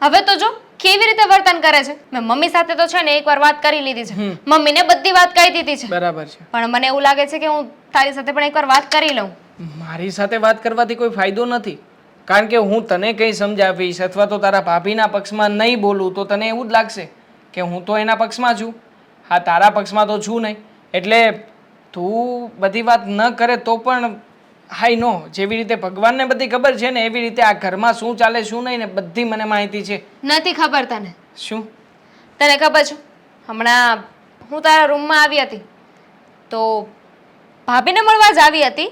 હવે તો જો કેવી રીતે વર્તન કરે છે. મેં મમ્મી સાથે તો છે ને એકવાર વાત કરી લીધી છે, મમ્મીને બધી વાત કહી દીધી છે. બરાબર છે. પણ મને એવું લાગે છે કે હું તારી સાથે પણ એકવાર વાત કરી લઉં. મારી સાથે વાત કરવાથી કોઈ ફાયદો નથી, કારણ કે હું તને કંઈ સમજાવીશ અથવા તો તારા ભાભીના પક્ષમાં નહીં બોલું તો તને એવું જ લાગશે કે હું તો એના પક્ષમાં છું. હા, તારા પક્ષમાં તો છું નહીં. એટલે તું બધી વાત ન કરે તો પણ હાઈ નો, જેવી રીતે ભગવાનને બધી ખબર છે ને એવી રીતે આ ઘરમાં શું ચાલે શું નહીં ને બધી મને માહિતી છે. નથી ખબર તને? શું તને ખબર છે, હમણાં હું તારા રૂમમાં આવી હતી તો ભાભીને મળવા જ આવી હતી,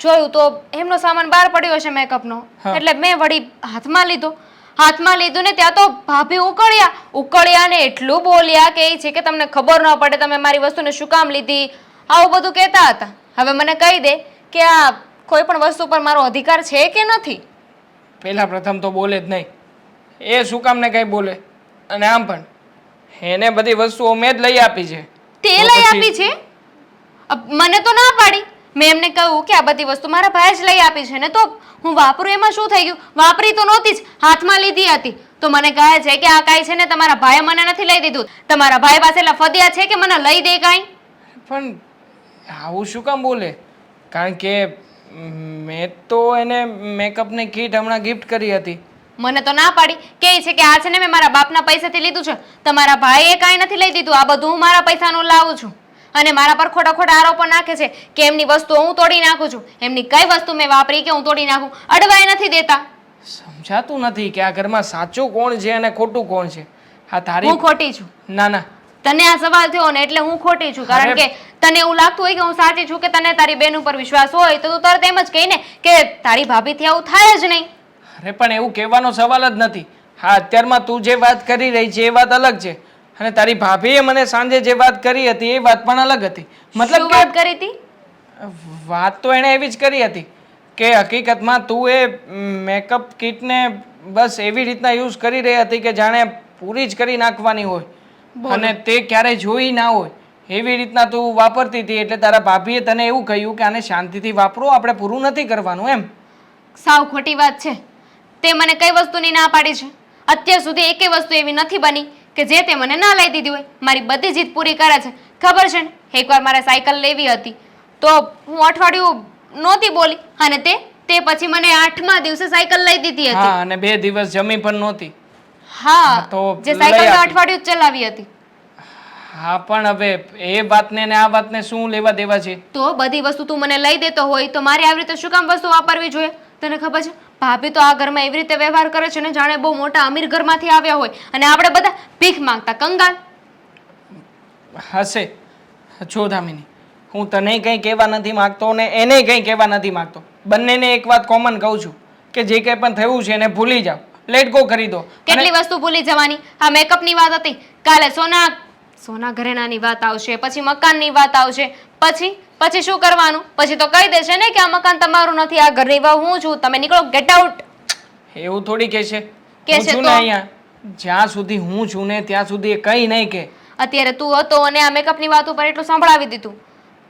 જોયું તો એમનો સામાન બહાર પડ્યો છે મેકઅપનો. એટલે મેં વળી હાથમાં લીધું ને ત્યાં તો ભાભી ઉકળ્યા ને એટલું બોલ્યા કે એ છે કે તમને ખબર ન પડે તમે મારી વસ્તુને શું કામ લીધી, આવું બધું કહેતા હતા. હવે મને કહી દે કે આ કોઈ પણ વસ્તુ પર મારો અધિકાર છે કે નથી? પહેલા પ્રથમ તો બોલે જ નહીં, એ શું કામ ને કંઈ બોલે. અને આમ પણ એને બધી વસ્તુઓ મેં જ લઈ આપી છે. તે લઈ આપી છે? મને તો ના પાડી. મેં એમને કહ્યું કે આ બધી વસ્તુ મારા ભાઈએ જ લઈ આપી છે ને તો હું વાપરું એમાં શું થઈ ગયું? વાપરી તો નહોતી જ, હાથમાં લીધી હતી. તો મને કહે છે કે આ કાંઈ છે ને તમારા ભાઈએ મને નથી લઈ દીધું, તમારા ભાઈ પાસે એટલા ફદિયા છે કે મને લઈ દે કાંઈ. પણ આવું શું કામ બોલે? કારણ કે મેં તો એને મેકઅપની કીટ હમણાં ગિફ્ટ કરી હતી. મને તો ના પાડી, કહે છે કે આ છે ને મેં મારા બાપના પૈસાથી લીધું છે, તમારા ભાઈએ કાંઈ નથી લઈ દીધું, આ બધું હું મારા પૈસાનું લાવું છું. અને મારા પર ખોટા ખોટા આરોપો નાખે છે કે એમની વસ્તુઓ હું તોડી નાખું છું. એમની કઈ વસ્તુ મેં વાપરી કે હું તોડી નાખું? અડવાય નથી દેતા. સમજાતું નથી કે આ ઘરમાં સાચું કોણ છે અને ખોટું કોણ છે. હા, તારી હું ખોટી છું. ના ના, તને આ સવાલ થયો ને એટલે હું ખોટી છું, કારણ કે તને એવું લાગતું હોય કે હું સાચી છું, કે તને તારી બેન ઉપર વિશ્વાસ હોય તો તું તરત એમ જ કહી ને કે તારી ભાભીથી આવું થાય જ નહીં. અરે પણ એવું કહેવાનો સવાલ જ નથી. હા, અત્યારમાં તું જે વાત કરી રહી છે એ વાત અલગ છે અને તારી ભાભીએ મને સાંજે જે વાત કરી હતી એ વાત પણ અલગ હતી. મતલબ શું કે વાત કરી હતી? વાત તો એણે એવી જ કરી હતી કે હકીકતમાં તું એ મેકઅપ કીટને બસ એવી રીતના યુઝ કરી રહી હતી કે જાણે પૂરી જ કરી નાખવાની હોય અને તે ક્યારેય જોઈ ના હોય એવી રીતના તું વાપરતી હતી. એટલે તારા ભાભીએ તને એવું કહ્યું કે આને શાંતિથી વાપરો, આપણે પૂરું નથી કરવાનું એમ. સાવ ખોટી વાત છે. તે મને કઈ વસ્તુની ના પાડી છે? અત્યાર સુધી એકેય વસ્તુ એવી નથી બની કે જે તે મને ના લઈ દીધી હોય. મારી બધી જીદ પૂરી કરે છે. ખબર છે ને, એકવાર મારે સાયકલ લેવી હતી તો હું અઠવાડિયું નહોતી બોલી અને તે પછી મને 8મા દિવસે સાયકલ લઈ દીધી હતી. હા, અને 2 દિવસ જમી પણ નહોતી. હા, તો જે લઈ સાયકલ આપી. અઠવાડિયું જ ચલાવી હતી. હા, પણ હવે એ વાતને ને આ વાતને શું લેવા દેવા છે? તો બધી વસ્તુ તું મને લઈ દેતો હોય તો મારે આવી રીતે શું કામ વસ્તુ વાપરવી જોઈએ? તને ખબર છે, ભાભી તો આ ઘરમાં એવી રીતે વ્યવહાર કરે છે ને જાણે બહુ મોટા અમીર ઘરમાંથી આવ્યા હોય અને આપણે બધા ભીખ માંગતા કંગાલ. હશે. જો દામિની, હું તને કંઈ કહેવા નથી માંગતો ને એને કંઈ કહેવા નથી માંગતો. બંનેને એક વાત કોમન કહું છું કે જે કંઈ પણ થયું છે એને ભૂલી જાઓ, લેટ ગો કરી દો. કેટલી વસ્તુ ભૂલી જવાની? આ મેકઅપની વાત હતી, કાલે સોના ઘરેણાની વાત આવશે, પછી મકાનની વાત આવશે, પછી શું કરવાનું? પછી તો કહી દેશે ને કે આ મકાન તમારું નથી, આ ઘરની વહુ હું છું, તમે નીકળો, ગેટ આઉટ. એવું થોડી કહેશે. કહેશે હું છું તો? ને અહીંયા, જ્યાં સુધી હું છું ને ત્યાં સુધી એ કંઈ નહીં કે. અત્યારે તું હતો અને આ મેકઅપની વાત ઉપર એટલું સંભળાવી દીધું,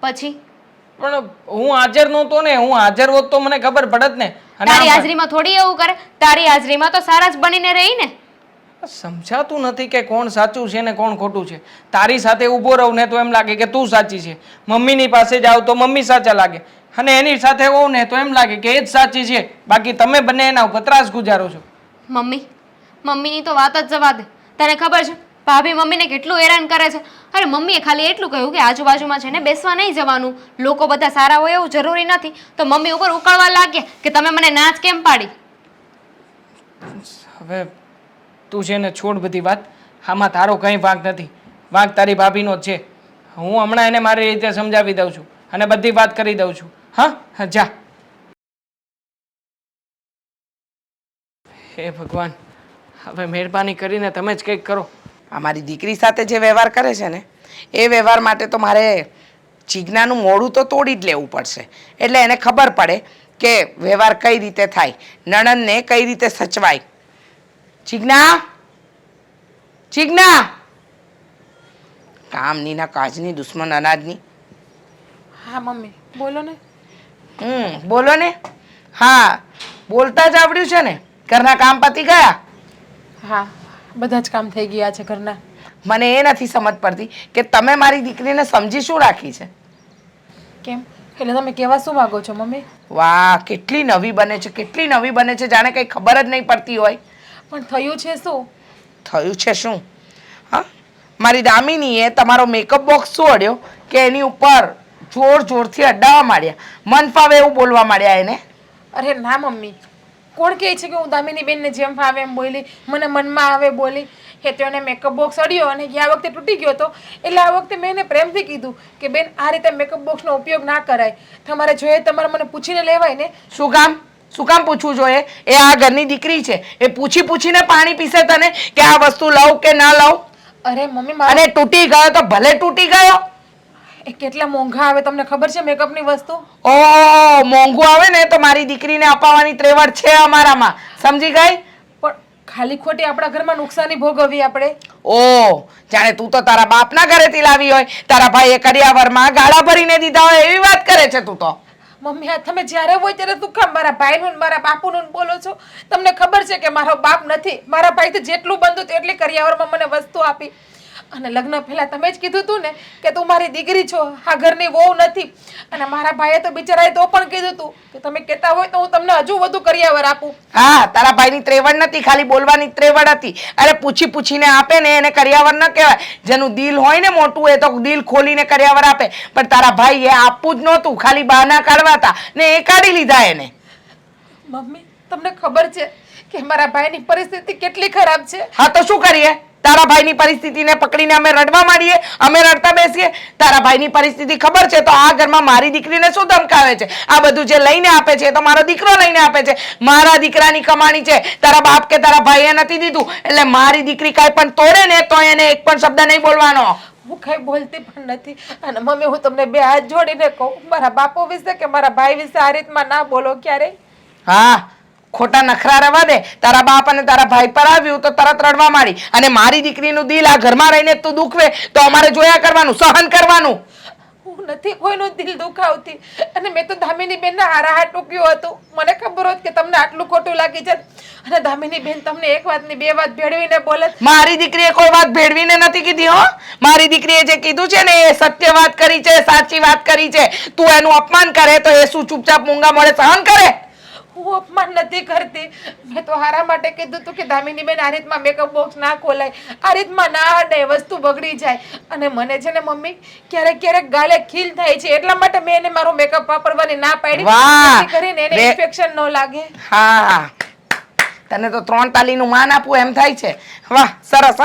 પછી પણ હું હાજર નહોતો ને, હું હાજર હોત તો મને ખબર પડત ને. અને તારી આમ હાજરીમાં થોડી એવું કરે, તારી હાજરીમાં તો સારા જ બનીને રહી ને. સમજાતું નથી કે કોણ સાચું છે ને કોણ ખોટું છે. તારી સાથે ઊભો રહું ને તો એમ લાગે કે તું સાચી છે, મમ્મીની પાસે જાઉં તો મમ્મી સાચા લાગે અને એની સાથે હોઉં ને તો એમ લાગે કે એ જ સાચી છે, બાકી તમે બંને એના ઉપર ત્રાસ ગુજારો છો. મમ્મીની તો વાત જ જવા દે. તને ખબર છે ભાભી મમ્મીને કેટલું હેરાન કરે છે? અરે મમ્મીએ ખાલી એટલું કહ્યું કે આજુબાજુમાં છે ને બેસવા નહીં જવાનું, લોકો બધા સારા હોય એવું જરૂરી નથી. તો મમ્મી ઉપર ઉકળવા લાગ્યા કે તમે મને નાચ કેમ પાડી? હવે તું છે ને છોડ બધી વાત, આમાં તારો કંઈ વાંક નથી, વાંક તારી ભાભીનો જ છે. હું હમણાં એને મારી રીતે સમજાવી દઉં છું અને બધી વાત કરી દઉં છું. હા, જા. હે ભગવાન, હવે મહેરબાની કરીને તમે જ કંઈક કરો. અમારી દીકરી સાથે જે વ્યવહાર કરે છે ને એ વ્યવહાર માટે તો મારે ચીગનાનું મોઢું તો તોડી જ લેવું પડશે, એટલે એને ખબર પડે કે વ્યવહાર કઈ રીતે થાય, નણંદને કઈ રીતે સચવાય. ચિજ્ઞા ચિજ્ઞા કામની ના કાજની દુશ્મન અનાજની. હા મમ્મી બોલો ને. બોલો ને. હા, બોલતા જ આવડ્યું છે ને? ઘરના કામ પતી ગયા? હા બધા જ કામ થઈ ગયા છે ઘરના. મને એ નથી સમજ પડતી કે તમે મારી દીકરીને સમજી શું રાખી છે? કેમ એટલે તમે કહેવા શું માંગો છો મમ્મી? વાહ, કેટલી નવી બને છે, કેટલી નવી બને છે, જાણે કંઈ ખબર જ નહીં પડતી હોય. પણ થયું છે શું? થયું છે શું? હા, મારી દામિનીએ તમારો મેકઅપ બોક્સ શું અડ્યો કે એની ઉપર જોર જોરથી અડાવવા માંડ્યા, મન ફાવે એવું બોલવા માંડ્યા એને. અરે ના મમ્મી, કોણ કહે છે કે હું દામિની બેનને જેમ ફાવે એમ બોલી, મને મનમાં આવે બોલી? એ તો એને મેકઅપ બોક્સ અડ્યો અને ગયા વખતે તૂટી ગયો હતો, એટલે આ વખતે મેં એને પ્રેમથી કીધું કે બેન આ રીતે મેકઅપ બોક્સનો ઉપયોગ ના કરાય, તમારે જોઈએ તમારે મને પૂછીને લેવાય ને. શું કામ? શું કામ પૂછવું જોઈએ? એ આ ઘરની દીકરી છે, એ પૂછી પૂછીને પાણી પીશે તને કે આ વસ્તુ લઉં કે ના લઉં? અરે મમ્મી મારે અને તૂટી ગયો તો ભલે તૂટી ગયો. એ કેટલા મોંઘા આવે તમને ખબર છે મેકઅપની વસ્તુ? ઓ, મોંઘું આવે ને તો મારી દીકરીને અપાવવાની ત્રેવડ છે અમારામાં, સમજી ગઈ? પણ ખાલી ખોટી આપણા ઘરમાં નુકસાની ભોગવવી આપણે? ઓ, જાણે તું તો તારા બાપના ઘરેથી લાવી હોય, તારા ભાઈએ કરિયાવરમાં ગાળા ભરીને દીધા હોય એવી વાત કરે છે તું તો. મમ્મી આ તમે જ્યારે હોય ત્યારે તું કામ મારા ભાઈનું ને મારા બાપુનું ને બોલો છો? તમને ખબર છે કે મારો બાપ નથી, મારા ભાઈથી જેટલું બનતું તેટલી કરિયાવરમાં મને વસ્તુ આપી. અને લગ્ન પહેલા તમે જ કીધું તું ને કે તું મારી દીકરી છો, આ ઘરની વહુ નથી. અને મારા ભાઈએ તો બિચારાએ તો પણ કીધું તું કે તમે કહેતા હોય તો હું તમને હજુ વધુ કરિયાવર આપું. હા, તારા ભાઈની ત્રેવડ નથી, ખાલી બોલવાની ત્રેવડ હતી. અરે પૂછી પૂછીને આપે ને એને કરિયાવર ન કહેવાય. જેનું દિલ હોય ને મોટું એ તો દિલ ખોલીને કરિયાવર આપે. પણ તારા ભાઈએ આપવું જ નહોતું, ખાલી બહાના કાઢવા હતા ને એ કાઢી લીધા એને. મમ્મી તમને ખબર છે કે મારા ભાઈની પરિસ્થિતિ કેટલી ખરાબ છે? હા તો શું કરીએ? તારા ભાઈની પરિસ્થિતિને પકડીને અમે રડવા માંડીએ? અમે રડતા બેસીએ? તારા ભાઈની પરિસ્થિતિ ખબર છે તો આ ઘરમાં મારી દીકરીને શું ધમકાવે છે? આ બધું જે લઈને આપે છે એ તો મારો દીકરો લઈને આપે છે, મારા દીકરાની કમાણી છે. તારા બાપ કે તારા ભાઈએ નથી દીધું, એટલે મારી દીકરી કાંઈ પણ તોડે ને તો એને એક પણ શબ્દ નહીં બોલવાનો. હું કઈ બોલતી પણ નથી. અને મમ્મી હું તમને બે હાથ જોડીને કહું, મારા બાપુ વિશે કે મારા ભાઈ વિશે આ રીતમાં ના બોલો ક્યારેય. હા, ખોટા નખરા રવા દે. તારા બાપ અને તારા ભાઈ પર આવ્યું તો તરત રડવા માંડી. અને મારી દીકરીનું દિલ આ ઘરમાં રહીને તું દુખવે તો અમારે જોયા કરવાનું, સહન કરવાનું. હું નથી કોઈનું દિલ દુખાવતી. અને મેં તો દામિની બેનના હારા ટૂક્યું હતું. મને ખબર હોત કે તમને આટલું ખોટું લાગી જાય. અને દામિની બેન તમને એક વાતની બે વાત ભેળવીને બોલે. મારી દીકરીએ કોઈ વાત ભેળવીને નથી કીધી હો. મારી દીકરીએ જે કીધું છે ને એ સત્ય વાત કરી છે, સાચી વાત કરી છે. તું એનું અપમાન કરે તો એ શું ચૂપચાપ મૂંગા મોઢે સહન કરે? હું અપમાન નથી કરતી. મેં તો હારા માટે કીધું હતું કે દામિની બેન આ રીતમાં મેકઅપ બોક્સ ના ખોલાય, આ રીતમાં ના હડે, વસ્તુ બગડી જાય. અને મને છે ને મમ્મી ક્યારેક ક્યારેક ગાલે ખીલ થાય છે, એટલા માટે મેં એને મારો મેકઅપ વાપરવાની ના પાડી, વાહ! જેથી કરીને એને ઇન્ફેક્શન ન લાગે. હા, તને તો 3 તાલીનું માન આપવું એમ થાય છે. વાહ, સરસ.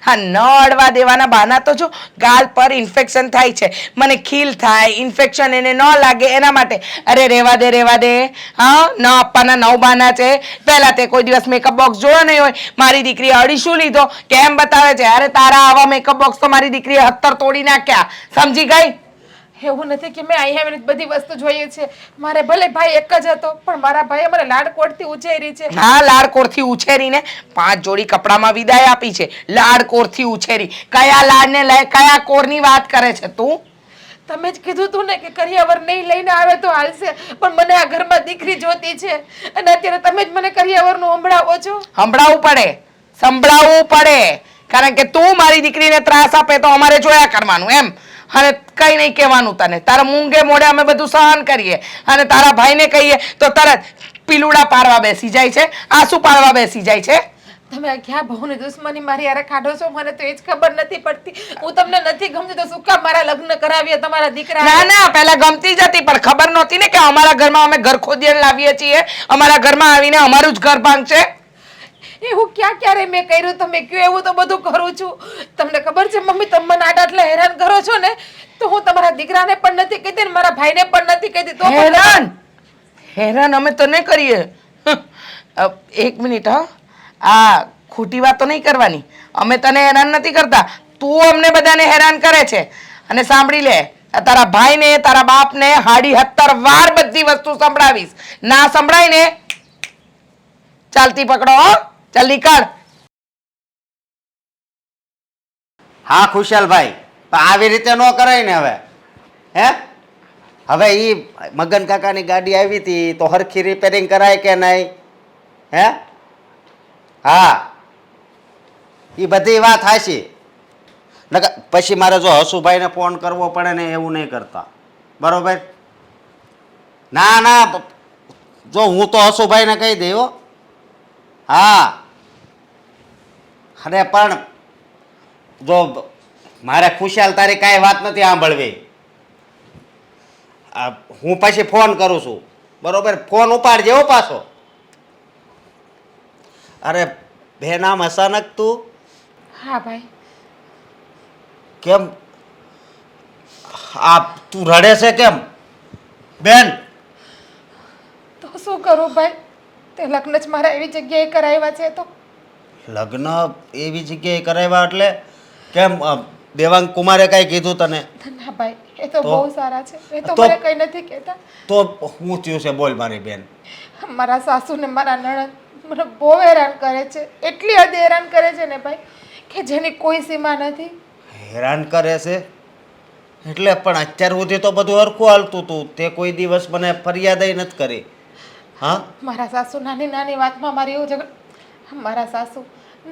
હા, ન અડવા દેવાના બહાના તો જો ગાલ પર ઇન્ફેક્શન થાય છે, મને ખીલ થાય, ઇન્ફેક્શન એને ન લાગે એના માટે. અરે રેવા દે, રેવા દે. હા, ન આપવાના 9 બહાના છે. પહેલા તે કોઈ દિવસ મેકઅપ બોક્સ જોયો નહીં હોય. મારી દીકરીએ અડી શું લીધો કેમ બતાવે છે? અરે તારા આવા મેકઅપ બોક્સ તો મારી દીકરીએ 70 તોડી નાખ્યા, સમજી ગઈ? એવું નથી કે મેં અહીંયા બધી વસ્તુ જોઈએ છે. મારે ભલે ભાઈ એક જ હતો, પણ મારા ભાઈએ મને લાડકોડથી ઉછેરી છે. હા, લાડકોડથી ઉછેરીને 5 જોડી કપડામાં વિદાય આપી છે. લાડકોડથી ઉછેરી. કયા લાડને લઈ કયા કોરની વાત કરે છે તું? તમે જ કીધું તું ને કે કરિયાવર નહીં લઈને આવે તો હાલશે, પણ મને આ ઘરમાં દીકરી જોતી છે. અને અત્યારે તમે જ મને કરિયાવરનું સંભળાવો છો. સંભળાવવું પડે, સંભળાવવું પડે. કારણ કે તું મારી દીકરીને ત્રાસ આપે તો અમારે જોયા કરવાનું એમ. અને કઈ નહીં કહેવાનું તને. તારા મૂંગે મોઢે અમે બધું સહન કરીએ. અને તારા ભાઈને કહીએ તો તરત પીલુડા પાડવા બેસી જાય છે, આંસુ પાડવા બેસી જાય છે. તમે આ ક્યાં બહુની દુશ્મની મારી હારે કાઢો છો? મને તો એ જ ખબર નથી પડતી. હું તમને નથી ગમતી તો શું કામ મારા લગ્ન કરાવ્યા તમારા દીકરા? ના ના, પહેલા ગમતી જ હતી પણ ખબર નહોતી ને કે અમારા ઘરમાં અમે ઘર ખોદીને લાવીએ છીએ, અમારા ઘરમાં આવીને અમારું જ ઘર ભાંગશે. એવું ક્યારે મેં કર્યું? તમે કયો એવું તો બધું કરું છું. તમને ખબર છે મમ્મી, તમે મને આટલા હેરાન કરો છો ને તો હું તમારા દીકરાને પણ નથી કહેતી ને મારા ભાઈને પણ નથી કહેતી. તો હેરાન હેરાન અમે તો નહીં કરીએ. એક મિનિટ. હા, આ ખોટી વાતો નહીં કરવાની. અમે તને હેરાન નથી કરતા, તું અમને બધાને હેરાન કરે છે. અને સાંભળી લે, તારા ભાઈને તારા બાપને 17 વાર બધી વસ્તુ સંભળાવીશ. ના સંભળાય ને ચાલતી પકડો. ચાલ નીકળ, હા ખુશાલભાઈ, પણ આવી રીતે ન કરાય ને હવે. હે હવે ઈ મગન કાકાની ગાડી આવી હતી તો હરખી રિપેરિંગ કરાય કે નહીં? હે હા, એ બધી વાત હાચી. નકર પછી મારે જો હસુભાઈને ફોન કરવો પડે ને એવું નહીં કરતા, બરોબર? ના ના, જો હું તો હસુભાઈને કહી દઈ હો. હા, અને પણ જો મારે ખુશાલ તારી કાંઈ વાત નથી સાંભળવી. હું પછી ફોન કરું છું, બરોબર? ફોન ઉપાડજે હો પાછો. અરે બેન, આમ અચાનક તું હા ભાઈ. કેમ આ તું રડે છે કેમ બેન? તો શું કરું ભાઈ, તે લગ્ન જ મારા એવી જગ્યાએ કરાવ્યા છે તો. લગ્ન એવી જગ્યાએ કરાવ્યા એટલે કેમ? દેવાંગ કુમારે કાંઈ કીધું તને? ના ભાઈ, એ તો તો? બહુ સારા છે, એ તો તો? મને કઈ નથી કહેતા. તો હું થયું છે બોલ મારી બેન. મારા સાસુ ને મારા નણંદ મને બહુ હેરાન કરે છે, એટલી હદે હેરાન કરે છે ને ભાઈ કે જેની કોઈ સીમા નથી. હેરાન કરે છે એટલે પણ અત્યાર સુધી તો બધું હરખું હાલતું હતું, તે કોઈ દિવસ મને ફરિયાદ નથી કરી. હા, મારા સાસુ નાની નાની વાતમાં મારી મારા સાસુ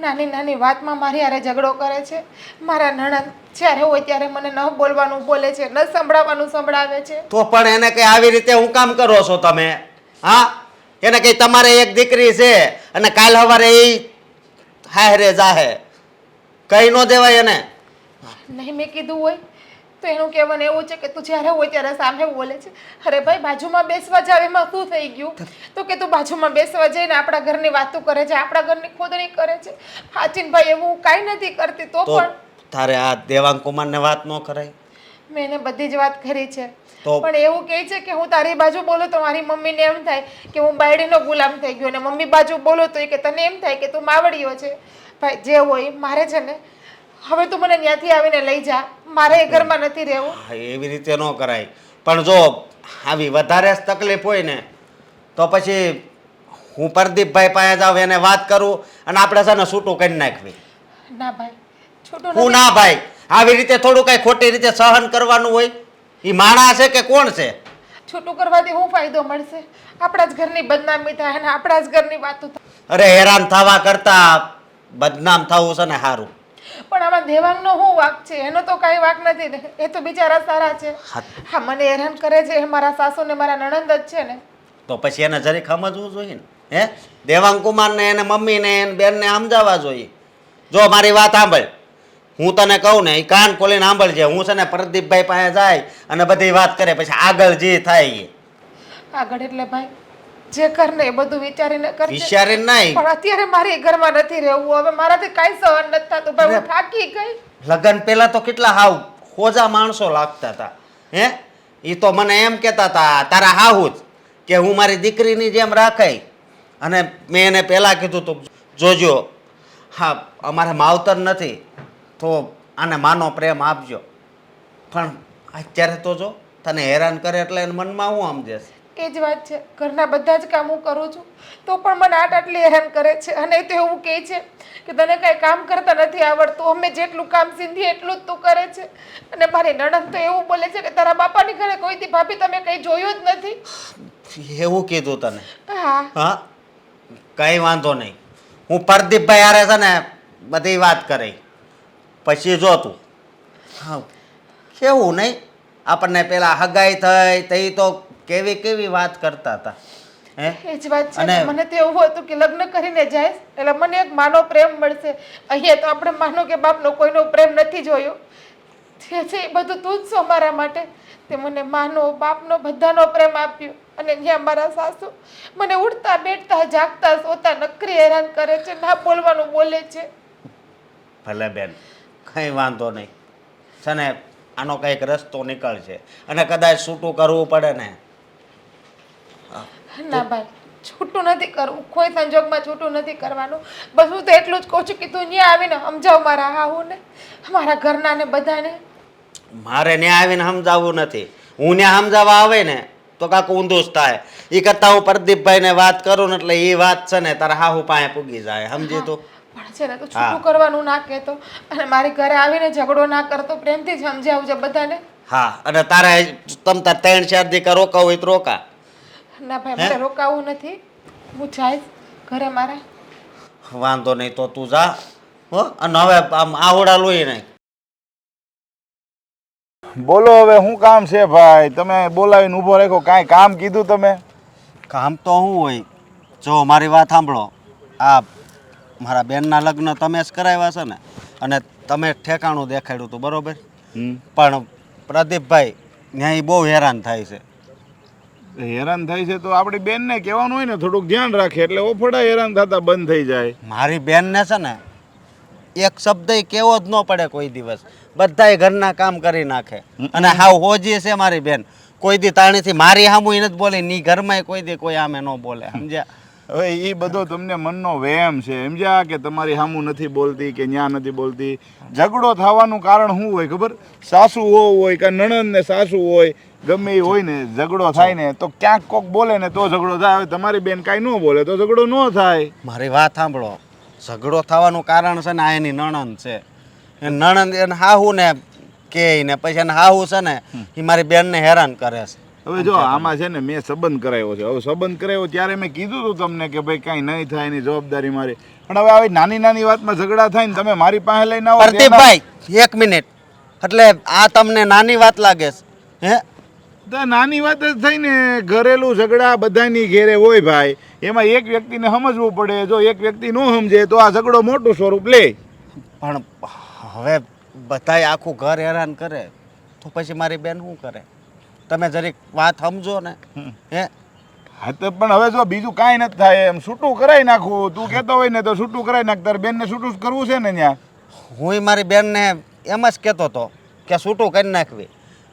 નાની નાની વાતમાં મારી હારે ઝઘડો કરે છે. મારા નણંદ જ્યારે હોય ત્યારે મને ન બોલવાનું બોલે છે, ન સંભળાવવાનું સંભળાવે છે. તો પણ એને કઈ આવી રીતે હું કામ કરો છો તમે? હા, એને કઈ તમારે એક દીકરી છે અને કાલ સવારે એ હારે જાહે, કઈ ન દેવાય એને. નહીં મેં કીધું હોય તો એનું કહેવાનું એવું છે કે તું જ્યારે હોય ત્યારે સામે બોલે છે. અરે ભાઈ, બાજુમાં બેસવા જાવ એમાં શું થઈ ગયું? તો કે તું બાજુમાં બેસવા જઈને આપણા ઘરની વાતો કરે છે, આપણા ઘરની ખોદણી કરે છે. હાચીન ભાઈ, એવું કાંઈ નથી કરતી તો તો પણ તારે આ દેવાંગ કુમારને વાત ન કરાય? મેં એને બધી જ વાત કરી છે, તો? પણ એવું કહે છે કે હું તારી બાજુ બોલું તો મારી મમ્મીને એમ થાય કે હું બાયડીનો ગુલામ થઈ ગયો, અને મમ્મી બાજુ બોલો તો એ કે તને એમ થાય કે તું માવડીયો છે. ભાઈ, જે હોય મારે છે ને, હવે તું મને ત્યાંથી આવીને લઈ જા, મારે એ ઘરમાં નથી રહેવું. હા, એવી રીતે ન કરાય. પણ જો આવી વધારે જ તકલીફ હોય ને તો પછી હું પ્રદીપભાઈ પાસે જાઉં, એને વાત કરું અને આપણે છે ને છૂટું કરી નાખવી. ના ભાઈ, છૂટું હું નથી. ના ભાઈ, આવી રીતે થોડું કઈ ખોટી રીતે સહન કરવાનું હોય? એ માણસ છે કે કોણ છે? છૂટું કરવાથી શું ફાયદો મળશે? આપણા જ ઘરની બદનામી થાય અને આપણા જ ઘરની વાતો થાય. અરે હેરાન થવા કરતા બદનામ થવું છે ને સારું. પણ આમાં દેવાંગનો શું વાંક છે? એનો તો કાંઈ વાંક નથી ને, એ તો બિચારા સારા છે. હા, મને હેરાન કરે છે એ મારા સાસુ ને મારા નણંદ જ છે ને. તો પછી એને જરીક સમજવું જોઈએ ને. હે, દેવાંગ કુમારને એને મમ્મીને એને બેનને સમજાવવા જોઈએ. જો મારી વાત સાંભળ, હું તને કહું ને એ કાન ખોલીને સાંભળજે. હું છે ને પ્રદીપભાઈ પાસે જાય અને બધી વાત કરે, પછી આગળ જે થાય એ આગળ એટલે ભાઈ જે કર ને એ બધું વિચારીને કરજે. વિચારીને નહીં. પણ અત્યારે મારે એ ઘરમાં નથી રહેવું, હવે મારાથી કાંઈ સહન નથી થતું ભાઈ, હું થાકી ગઈ. લગ્ન પહેલા તો કેટલા હાવ ખોજા માણસો લાગતા હતા. હે, એ તો મને એમ કહેતા હતા તારા હાહુ જ કે હું મારી દીકરીની જેમ રાખાય. અને મેં એને પહેલાં કીધું તું જોજો, હા અમારે માવતર નથી તો આને માનો પ્રેમ આપજો. પણ અત્યારે તો જો તને હેરાન કરે એટલે એને મનમાં હું સમજે છે. એ જ વાત છે, ઘરના બધા જ કામ હું કરું છું તો પણ મને આટલી હેરાન કરે છે. અને એ તો એવું કહે છે કે તને કાંઈ કામ કરતા નથી આવડતું, અમે જેટલું કામ સીંધીએ એટલું જ તું કરે છે. અને મારી નણંદ તો એવું બોલે છે કે તારા બાપાની ઘરે કોઈથી ભાભી તમે કંઈ જોયું જ નથી. એવું કીધું તને? હા, હા, કંઈ વાંધો નહીં. હું પ્રદીપભાઈ હારે છે ને બધી વાત કરી પછી જો તું. હા, કેવું નહીં, આપણને પેલા હગાઈ થઈ તઈ તો કેવી કેવી વાત કરતા હતા. હે, એ જ વાત છે. અને- મને તો એવું હતું કે લગ્ન કરીને જાય એટલે મને એક માનો પ્રેમ મળશે. અહીંયા તો આપણે માનો કે બાપનો કોઈનો પ્રેમ નથી જોયો. જે છે એ બધું તું જ છો મારા માટે. તે મને માનો બાપનો બધાનો પ્રેમ આપ્યો. અને ત્યાં મારા સાસુ મને ઉઠતા બેઠતા જાગતા સોતા નકરી હેરાન કરે છે, ના બોલવાનું બોલે છે. ભલે બેન, કંઈ વાંધો નહીં છે ને, આનો કંઈક રસ્તો નીકળશે. અને કદાચ છૂટું કરવું પડે ને. ના ભાઈ, છૂટું નથી કરવું, કોઈ સંજોગમાં છૂટું નથી કરવાનું. બસ હું તો એટલું જ કહું છું કે તું ત્યાં આવીને સમજાવ મારા હાહુને, મારા ઘરના ને બધાને. મારે ત્યાં આવીને સમજાવવું નથી. હું ત્યાં સમજાવવા આવે ને તો કાંક ઊંધું જ થાય. એ કરતાં હું પ્રદીપભાઈને વાત કરું ને એટલે એ વાત છે ને તારા હાહુ પાસે પૂગી જાય. સમજી તું? પણ છે ને તું છૂટું કરવાનું ના કહેતો અને મારી ઘરે આવીને ઝઘડો ના કરતો, પ્રેમથી સમજાવજે બધાને. હા, અને તારે તમ તાર 3-4 દી રોકાવું હોય તો રોકા. ના ભાઈ, મારે રોકાવું નથી, હું જઈશ ઘરે મારા. વાંધો નહીં તો તું જા હો. અને હવે આમ આવડા લોહી નહીં. બોલો હવે શું કામ છે ભાઈ? તમે બોલાવીને ઊભો રાખ્યો, કાંઈ કામ કીધું તમે? કામ તો શું હોય, જો મારી વાત સાંભળો. આ મારા બેનના લગ્ન તમે જ કરાવ્યા છે ને, અને તમે ઠેકાણું દેખાડ્યું હતું બરોબર, પણ પ્રદીપભાઈ ન્યાય બહુ હેરાન થાય છે. હેરાન થાય છે તો આપણી બેનને કહેવાનું હોય ને, થોડુંક ધ્યાન રાખે એટલે ઓફડા હેરાન થતા બંધ થઈ જાય. મારી બેનને છે ને એક શબ્દ કેવો જ ન પડે કોઈ દિવસ, બધાય ઘરના કામ કરી નાખે. અને હાવ હોજી છે મારી બેન, કોઈ દી તાણીથી મારી સામું નથી બોલી, ની ઘરમાં કોઈ દી કોઈ આમે ન બોલે, સમજ્યા? હવે એ બધો તમને મનનો વહેમ છે, સમજ્યા? કે તમારી સામું નથી બોલતી કે ન્યા નથી બોલતી. ઝઘડો થવાનું કારણ શું હોય ખબર? સાસુ હોય કે નણંદ ને સાસુ હોય, ગમે એ હોય ને, ઝઘડો થાય ને તો ક્યાંક કોક બોલે ને તો ઝઘડો થાય. હવે તમારી બેન કાંઈ ન બોલે તો ઝઘડો ન થાય. મારી વાત સાંભળો, ઝઘડો થવાનું કારણ છે ને આ એની નણંદ છે. એ નણંદ એને હાહુ ને કે ને પછી એને હાહુ છે ને એ મારી બેનને હેરાન કરે છે. હવે જો આમાં છે ને મેં સંબંધ કરાવ્યો છે. હવે સંબંધ કરાવ્યો ત્યારે મેં કીધું હતું તમને કે ભાઈ કાંઈ નહીં થાય એની જવાબદારી મારી. પણ હવે આવી નાની નાની વાતમાં ઝઘડા થાય ને તમે મારી પાસે લઈને આવો. પ્રદીપભાઈ 1 મિનિટ, એટલે આ તમને નાની વાત લાગે છે? હે, તો નાની વાત જ થઈ ને. ઘરેલું ઝઘડા બધાની ઘેરે હોય ભાઈ, એમાં એક વ્યક્તિને સમજવું પડે. જો એક વ્યક્તિ ન સમજે તો આ ઝઘડો મોટું સ્વરૂપ લે. પણ હવે બધાય આખું ઘર હેરાન કરે તો પછી મારી બેન શું કરે? તમે જરીક વાત સમજો ને. હે, હા તો પણ હવે જો બીજું કાંઈ નથી થાય એમ છૂટું કરાવી નાખવું. તું કહેતો હોય ને તો છૂટું કરાવી નાખ. તાર બેનને છૂટું કરવું છે ને ત્યાં. હું મારી બેનને એમ જ કહેતો હતો કે છૂટું કરી નાખવી,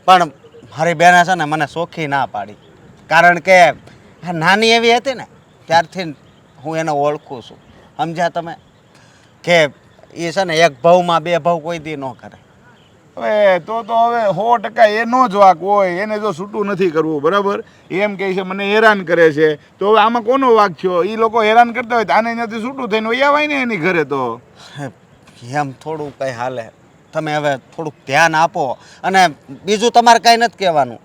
પણ મારી બેને છે ને મને સોખી ના પાડી. કારણ કે નાની એવી હતી ને ત્યારથી હું એને ઓળખું છું, સમજ્યા તમે? કે એ છે ને એક ભાવમાં બે ભાવ કોઈ દી ન કરે. હવે તો હવે 100% એનો જ વાંક હોય. એને જો છૂટું નથી કરવું બરાબર, એમ કહે છે મને હેરાન કરે છે, તો હવે આમાં કોનો વાંક થયો? એ લોકો હેરાન કરતા હોય તો આને ત્યાંથી છૂટું થઈને વહી આવાય ને એની ઘરે. તો એમ થોડું કંઈ હાલે. તમે હવે થોડુંક ધ્યાન આપો. અને બીજું તમારે કાંઈ નથી કહેવાનું.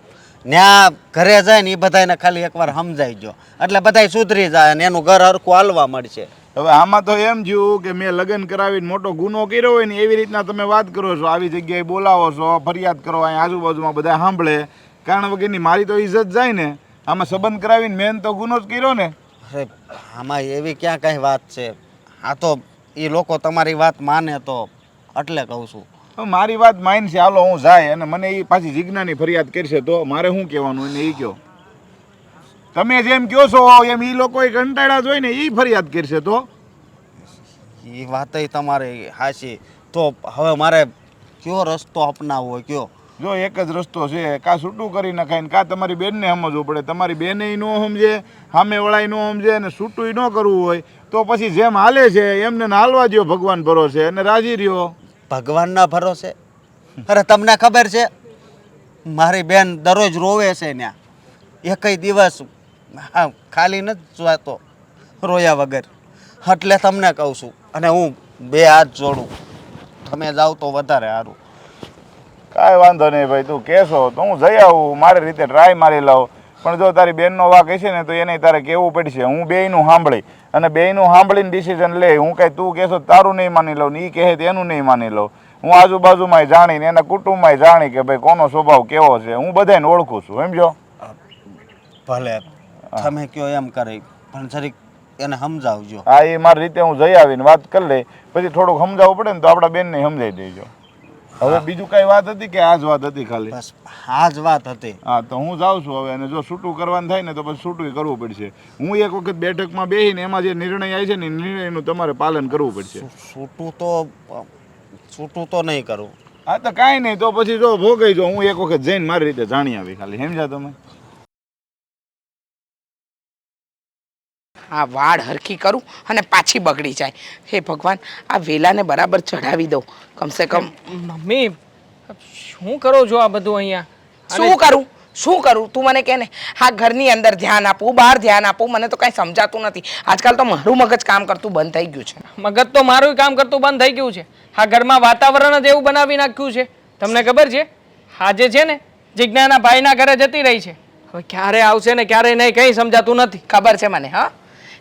ત્યાં ઘરે જાય ને એ બધાને ખાલી એકવાર સમજાઈ ગયો એટલે બધાય સુધરી જાય અને એનું ઘર હરખું હાલવા મળશે. હવે આમાં તો એમ થયું કે મેં લગ્ન કરાવીને મોટો ગુનો કર્યો હોય ને એવી રીતના તમે વાત કરો છો, આવી જગ્યાએ બોલાવો છો, ફરિયાદ કરો, અહીં આજુબાજુમાં બધા સાંભળે. કારણ વગરની મારી તો ઇજ્જત જાય ને. આમાં સંબંધ કરાવીને મેન તો ગુનો જ કર્યો ને. અરે આમાં એવી ક્યાં કાંઈ વાત છે? આ તો એ લોકો તમારી વાત માને તો એટલે કહું છું. મારી વાત માઇન છે, હાલો હું જાય અને મને એ પાછી જીજ્ઞાની ફરિયાદ કરશે તો મારે શું કહેવાનું એને? એ કહો. તમે જેમ કહો છો એમ એ લોકો કંટાળા જ હોય ને એ ફરિયાદ કરશે તો. એ વાત તમારી હાચી. તો હવે મારે કયો રસ્તો અપનાવવો કયો? જો એક જ રસ્તો છે, કાં છૂટું કરી નખાય ને કાં તમારી બેનને સમજવું પડે. તમારી બેને ન સમજે, સામેવાળાએ ન સમજે અને છૂટું ન કરવું હોય તો પછી જેમ હાલે છે એમને હાલવા દો. ભગવાન ભરોસે અને રાજી રહ્યો. ભગવાનના ભરોસે? અરે તમને ખબર છે મારી બેન દરરોજ રોવે છે ત્યાં, એકય દિવસ ખાલી નથી જોતો રોયા વગર. એટલે તમને કહું છું અને હું 2 હાથ જોડું, તમે જાઓ તો વધારે સારું. કાંઈ વાંધો નહીં ભાઈ, તું કહેશો તો હું જઈ આવું, મારી રીતે ટ્રાય મારી લઉં. પણ જો તારી બેનનો વાંક હશે ને તો એને તારે કહેવું પડશે. હું બેયનું સાંભળી અને બેયનું સાંભળીને ડિસિઝન લે. હું કાંઈ તું કહેશો તારું નહીં માની લઉં ને એ કહે તેનું નહીં માની લઉં. હું આજુબાજુમાંય જાણીને એના કુટુંબમાંય જાણી કે ભાઈ કોનો સ્વભાવ કેવો છે. હું બધાને ઓળખું છું, સમજો? ભલે તમે કયો એમ કરે, પણ જરીક એને સમજાવજો. હા, એ મારી રીતે હું જઈ આવીને વાત કરી લઈ. પછી થોડુંક સમજાવવું પડે ને તો આપણા બેનને સમજાવી દેજો. હવે બીજું કઈ વાત હતી કે આ જ વાત હતી ખાલી? બસ આ જ વાત હતી. હા, તો હું જાઉં છું હવે. અને જો છૂટું કરવાનું થાય ને તો પછી છૂટું કરવું પડશે. હું એક વખત બેઠકમાં બેસીને એમાં જે નિર્ણય આવે છે ને નિર્ણયનું તમારે પાલન કરવું પડશે. છૂટું તો નહીં કરું. હા તો કાંઈ નહીં, તો પછી જો ભોગઈ જો. હું એક વખત જઈને મારી રીતે જાણી આવી ખાલી, સમજ્યા તમે? આ વાળ હરખી કરું અને પાછી બગડી જાય. હે ભગવાન, આ વેલાને બરાબર ચઢાવી દઉં કમસે કમ. મમ્મી શું કરો છો આ બધું અહીંયા? શું કરું? શું કરું તું મને કહે ને. હા, ઘરની અંદર ધ્યાન આપવું, બહાર ધ્યાન આપવું, મને તો કાંઈ સમજાતું નથી. આજકાલ તો મારું મગજ કામ કરતું બંધ થઈ ગયું છે. મગજ તો મારું કામ કરતું બંધ થઈ ગયું છે. આ ઘરમાં વાતાવરણ જ એવું બનાવી નાખ્યું છે. તમને ખબર છે આજે છે ને જિજ્ઞાના ભાઈના ઘરે જતી રહી છે. હવે ક્યારે આવશે ને ક્યારે નહીં કંઈ સમજાતું નથી. ખબર છે મને. હા,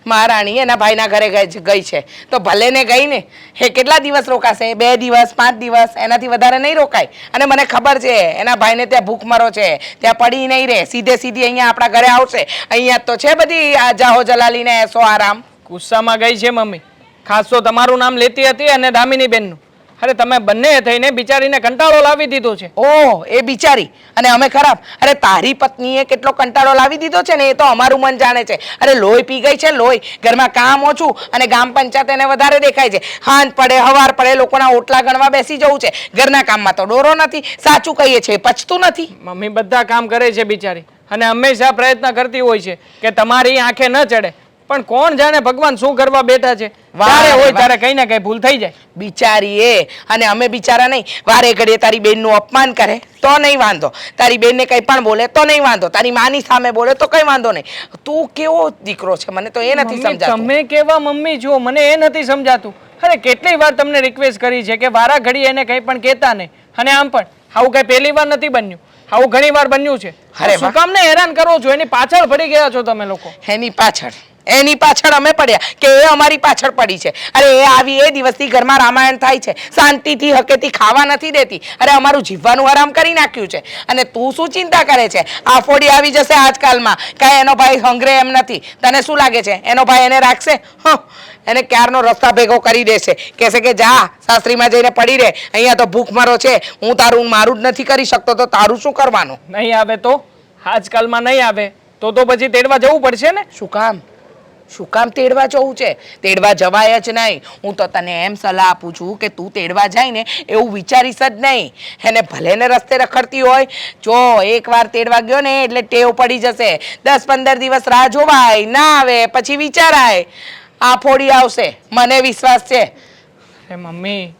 મહારાણી એના ભાઈના ઘરે ગઈ છે તો ભલે ને ગઈ ને. એ કેટલા દિવસ રોકાશે? 2 દિવસ, 5 દિવસ, એનાથી વધારે નહીં રોકાય. અને મને ખબર છે એના ભાઈને ત્યાં ભૂખમરો છે, ત્યાં પડી નહીં રહે, સીધે સીધી અહીંયા આપણા ઘરે આવશે. અહીંયા તો છે બધી આ જાહો જલાલીને એસો આરામ. ગુસ્સામાં ગઈ છે મમ્મી. ખાસ તો તમારું નામ લેતી હતી અને દામિની બેનનું. અરે તમે બંને થઈને બિચારીને કંટાળો લાવી દીધો છે. ઓહ, એ બિચારી અને અમે ખરાબ. અરે તારી પત્નીએ કેટલો કંટાળો લાવી દીધો છે ને એ તો અમારું મન જાણે છે. અરે લોહી પી ગઈ છે, લોહી. ઘરમાં કામ ઓછું અને ગામ પંચાયત એને વધારે દેખાય છે. હાંજ પડે હવાર પડે લોકોના ઓટલા ગણવા બેસી જવું છે. ઘરના કામમાં તો ડોરો નથી. સાચું કહીએ છે, પચતું નથી. મમ્મી બધા કામ કરે છે બિચારી અને હંમેશા પ્રયત્ન કરતી હોય છે કે તમારી આંખે ન ચડે. પણ કોણ જાણે ભગવાન શું કરવા બેઠા છે. વારે હોય ત્યારે કઈ ને કઈ ભૂલ થઈ જાય. બિચારી એ અને અમે બિચારા નહીં. વારે ઘડીએ તારી બેનનું અપમાન કરે તો નહીં વાંધો, તારી બેનને કંઈ પણ બોલે તો નહીં વાંધો, તારી માની સામે બોલે તો કંઈ વાંધો નહીં. તું કેવો દીકરો છે મને તો એ નથી મમ્મી, સમજાતું. તમે કેવા મમ્મી છો મને એ નથી સમજાતું. અરે કેટલી વાર તમને રિક્વેસ્ટ કરી છે કે વારા ઘડી એને કંઈ પણ કહેતા નહીં. અને આમ પણ આવું કઈ પહેલી વાર નથી બન્યું, આવું ઘણી વાર બન્યું છે. અરે શું વાહ. કામ ને હેરાન કરો છો? એની પાછળ પડી ગયા છો તમે લોકો. એની પાછળ અમે પડ્યા કે એ અમારી પાછળ પડી છે. અરે એ આવી એ દિવસથી ઘરમાં રામાયણ થાય છે, શાંતિથી હકેથી ખાવા નથી દેતી. અરે અમારું જીવવાનું આરામ કરી નાખ્યું છે. અને તું શું ચિંતા કરે છે? આ ફોડી આવી જશે આજકાલમાં. કાંઈ એનો ભાઈ હંગરે એમ નથી. તને શું લાગે છે એનો ભાઈ એને રાખશે? એને ક્યારનો રસ્તા ભેગો કરી દેશે. કહેશે કે જા સાસરીમાં જઈને પડી રહે, અહીંયા તો ભૂખમરો છે, હું તારું મારું જ નથી કરી શકતો તો તારું શું કરવાનું? નહીં આવે તો આજકાલમાં નહીં આવે તો પછી તેડવા જવું પડશે ને. શું કામ તેડવા જવું છે? તેડવા જવાય જ નહીં. હું તો તને એમ સલાહ આપું છું કે તું તેડવા જાય ને એવું વિચારીશ જ નહીં. એને ભલે ને રસ્તે રખડતી હોય, જો એકવાર તેડવા ગયો ને એટલે ટેવ પડી જશે. 10-15 દિવસ રાહ જોવાય, ના આવે પછી વિચારાય. આ ફોડી આવશે, મને વિશ્વાસ છે. અરે મમ્મી,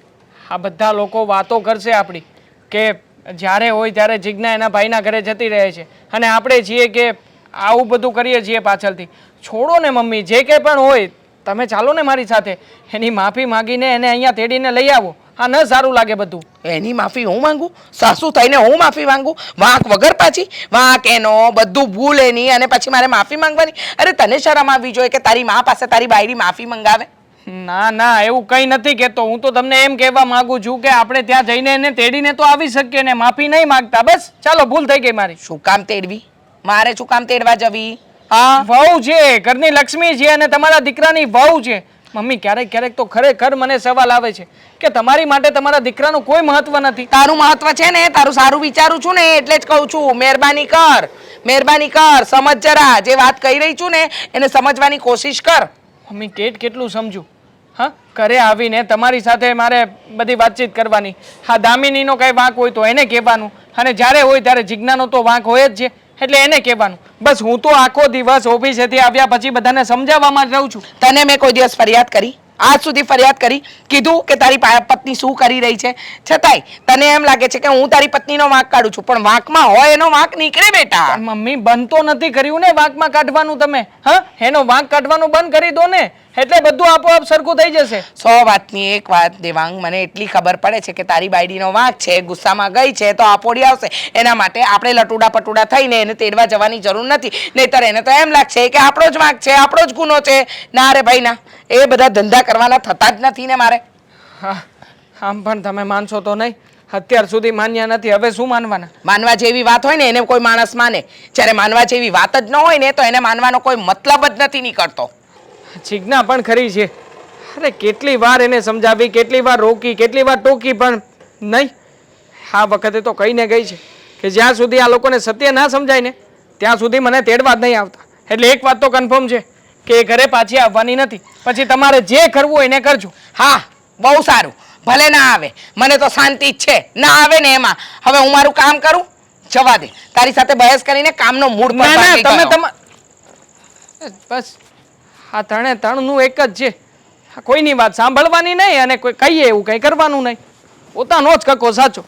આ બધા લોકો વાતો કરશે આપણી કે જ્યારે હોય ત્યારે જિજ્ઞા એના ભાઈના ઘરે જતી રહે છે અને આપણે છીએ કે આવું બધું કરીએ છીએ પાછળથી. છોડો ને મમ્મી, જે કંઈ પણ હોય તમે ચાલો ને મારી સાથે. એની માફી માંગીને એને અહીંયા તેડીને લઈ આવો. આ ન સારું લાગે બધું. એની માફી હું માંગુ? સાસુ થઈને હું માફી માંગુ? વાંક વગર પાછી? વાંક એનો, બધું ભૂલ એની અને પછી મારે માફી માંગવાની? અરે તને શરમ આવવી જોઈએ કે તારી મા પાસે તારી બાયડી માફી મંગાવે. ના ના, એવું કંઈ નથી કહેતો. હું તો તમને એમ કહેવા માંગુ છું કે આપણે ત્યાં જઈને એને તેડીને તો આવી શકીએ ને માફી નહીં માંગતા. બસ ચાલો, ભૂલ થઈ ગઈ મારી. શું કામ તેડવી? મારે શું કામ તેડવા જવી? હા, વહુ છે, ઘરની લક્ષ્મી છે અને તમારા દીકરાની વહુ છે. મમ્મી, ક્યારેક ક્યારેક તો ખરેખર મને સવાલ આવે છે કે તમારી માટે તમારા દીકરાનું કોઈ મહત્વ નથી. તારું મહત્વ છે ને, તારું સારું વિચારું છું ને એટલે જ કહું છું. મહેરબાની કર, સમજ જરા. જે વાત કહી રહી છું ને એને સમજવાની કોશિશ કર. મમ્મી, કેટલું સમજુ? હા, ઘરે આવીને તમારી સાથે મારે બધી વાતચીત કરવાની. હા, દામિનીનો કઈ વાંક હોય તો એને કહેવાનું અને જ્યારે હોય ત્યારે જિજ્ઞાનો તો વાંક હોય જ છે એટલે એને કહેવાનું. બસ હું તો આખો દિવસ ઓફિસેથી આવ્યા પછી બધાને સમજાવવામાં જ રહું છું. તને મેં કોઈ દિવસ ફરિયાદ કરી? આજ સુધી ફરિયાદ કરી? કીધું કે તારી પત્ની શું કરી રહી છે? છતાંય તને એમ લાગે છે કે હું તારી પત્નીનો વાંક કાઢું છું, પણ વાંકમાં હોય એનો વાંક નીકળે બેટા. પણ મમ્મી, બંધ તો નથી કર્યું ને વાંકમાં કાઢવાનું તમે. હા, એનો વાંક કાઢવાનું બંધ કરી દો ને એટલે બધું આપોઆપ સરખું થઈ જશે. 100 વાતની એક વાત દેવાંગ, મને એટલી ખબર પડે છે કે તારી બાયડીનો વાંક છે, ગુસ્સામાં ગઈ છે તો આપોડી આવશે. એના માટે આપણે લટુડા પટુડા થઈને એને તેડવા જવાની જરૂર નથી. નહીંતર એને તો એમ લાગશે કે આપણો જ વાંક છે, આપણો જ ગુનો છે. ના રે ભાઈ ના, એ બધા ધંધા કરવાના થતા જ નથી ને મારે. હા, આમ પણ તમે માનશો તો નહીં. અત્યાર સુધી માન્યા નથી, હવે શું માનવાના? માનવા જેવી વાત હોય ને એને કોઈ માણસ માને. જ્યારે માનવા જેવી વાત જ ન હોય ને તો એને માનવાનો કોઈ મતલબ જ નથી નીકળતો. જિજ્ઞા પણ ખરી છે. અરે કેટલી વાર એને સમજાવી, કેટલી વાર રોકી, કેટલી વાર ટોકી, પણ નહીં. આ વખતે તો કહીને ગઈ છે કે જ્યાં સુધી આ લોકોને સત્ય ના સમજાય ને ત્યાં સુધી મને તેડવા જ નહીં આવતા. એટલે એક વાત તો કન્ફર્મ છે કે એ ઘરે પાછી આવવાની નથી. પછી તમારે જે કરવું હોય એને કરજો. હા, બહુ સારું. ભલે ના આવે, મને તો શાંતિ જ છે. ના આવે ને એમાં હવે હું મારું કામ કરું. જવા દે, તારી સાથે બહેસ કરીને કામનો મૂડ ના ના, પર તમે બસ આ ત્રણે ત્રણનું એક જ છે. કોઈની વાત સાંભળવાની નહીં અને કોઈ કહીએ એવું કંઈ કરવાનું નહીં. પોતાનો જ કકો સાચો.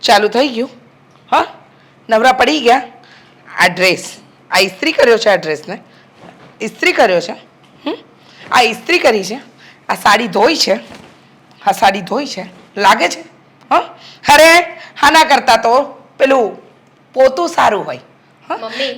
ચાલુ થઈ ગયું? હા, નવરા પડી ગયા? આ ડ્રેસ, આ ઇસ્ત્રી કર્યો છે? આ ડ્રેસને ઇસ્ત્રી કર્યો છે? આ ઇસ્ત્રી કરી છે? આ સાડી ધોઈ છે? આ સાડી ધોઈ છે? લાગે છે? હા, અરે આના કરતાં તો પેલું પોતું સારું હોય. મમ્મી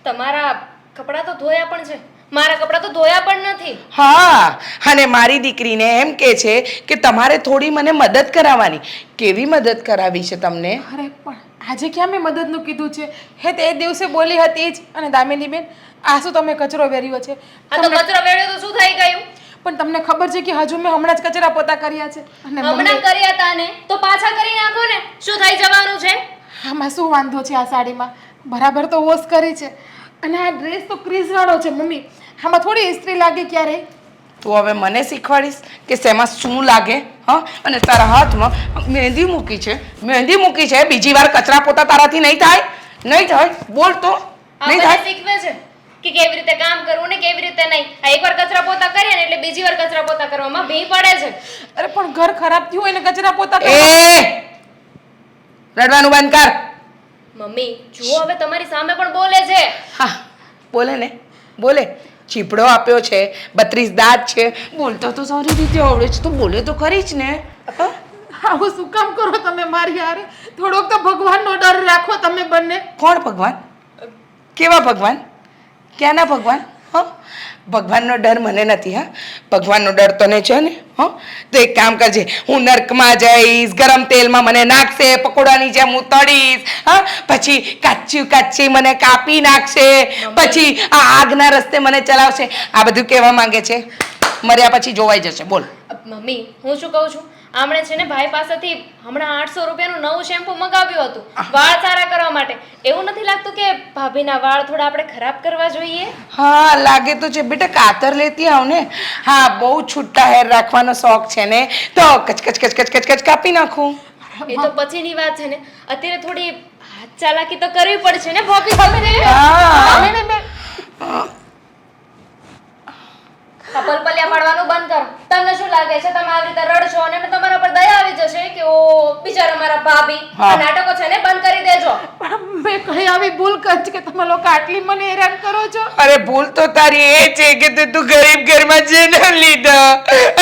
તમારા કપડાં તો ધોયા પણ છે, મારા કપડાં તો ધોયા પણ નથી. હા, અને મારી દીકરીને એમ કે છે કે તમારે થોડી મને મદદ કરાવવાની. કેવી મદદ કરાવી છે તમને? અરે પણ આજે ક્યાં મેં મદદનું કીધું છે? હે તે દિવસે બોલી હતી જ. અને દામિની બેન, આ શું તમે કચરો વેર્યો છે? આ તો કચરો વેળ્યો તો શું થઈ ગયું? પણ તમને ખબર છે કે હજુ મેં હમણાં જ કચરા પોતા કર્યા છે. અને હમણાં કર્યા હતા ને તો પાછા કરી નાખો ને, શું થઈ જવાનું છે? આમાં શું વાંધો છે? આ સાડીમાં બરાબર તો વોશ કરી છે. અને આ ડ્રેસ તો ક્રીઝ વાળો છે મમ્મી, આમાં થોડી ઇસ્ત્રી લાગે ક્યારેય. તું હવે મને શીખવાડીશ કે શેમાં શું લાગે? હા, અને તારા હાથમાં મહેંદી મૂકી છે, મહેંદી મૂકી છે. બીજી વાર કચરા પોતા તારાથી નહીં થાય? નહીં થાય? બોલ તો. નહીં આપણને થાય? શીખવે છે કે કેવી રીતે કામ કરવું ને કેવી રીતે નહીં. આ એકવાર કચરા પોતા કરીએ ને એટલે બીજી વાર કચરા પોતા કરવામાં ભી પડે છે. અરે પણ ઘર ખરાબ થયું હોય ને કચરા પોતા એ રડવાનું બંધ કર. મમ્મી જુઓ હવે તમારી સામે પણ બોલે છે. હા, બોલે ને, બોલે. ચીપડો આપ્યો છે, 32 દાંત છે, બોલતો તો સારી રીતે આવડે છે, તો બોલે તો ખરી જ ને. હા? આવું શું કામ કરો તમે મારી હારે? થોડોક તો ભગવાનનો ડર રાખો તમે બંને. કોણ ભગવાન? કેવા ભગવાન? ક્યાંના ભગવાન? હા, ભગવાનનો ડર મને નથી. હા, ભગવાનનો ડર તને છે ને? હા, તો એક કામ કરજે, હું નર્કમાં જઈશ, ગરમ તેલમાં મને નાખશે, પકોડાની જેમ હું તળીશ. હા, પછી કાચી મને કાપી નાખશે, પછી આ આગના રસ્તે મને ચલાવશે. આ બધું કહેવા માંગે છે? મર્યા પછી જોવાઈ જશે. બોલ. મમ્મી હું શું કહું છું, આમણે છે ને ભાઈ પાસેથી હમણાં 800 રૂપિયાનું નવું શેમ્પુ મગાવ્યું હતું વાળ સારા કરવા માટે. એવું નથી લાગતું કે ભાભીના વાળ થોડા આપણે ખરાબ કરવા જોઈએ? હા, લાગે તો છે. બેટા કાતર લેતી આવ ને. હા, બહુ છૂટા હેર રાખવાનો શોખ છે ને, તો કચ કાપી નાખું. એ તો પછીની વાત છે ને, અત્યારે થોડી હાથ ચાલાકી તો કરવી પડશે ને ભાભી તમને. હા, આ પલપલિયા પાડવાનું બંધ કરો. તમને શું લાગે છે તમે આવી રીતે રડશો અને તમારા પર દયા આવી જશે કે ઓ બિચારા મારા ભાભી? આ નાટકો છે ને બંધ કરી દેજો. પણ મેં કઈ આવી ભૂલ કરી કે તમે લોકો આટલી મને હેરાન કરો છો? અરે ભૂલ તો તારી એ છે કે તું ગરીબ ઘરમાં જન્મ લીધો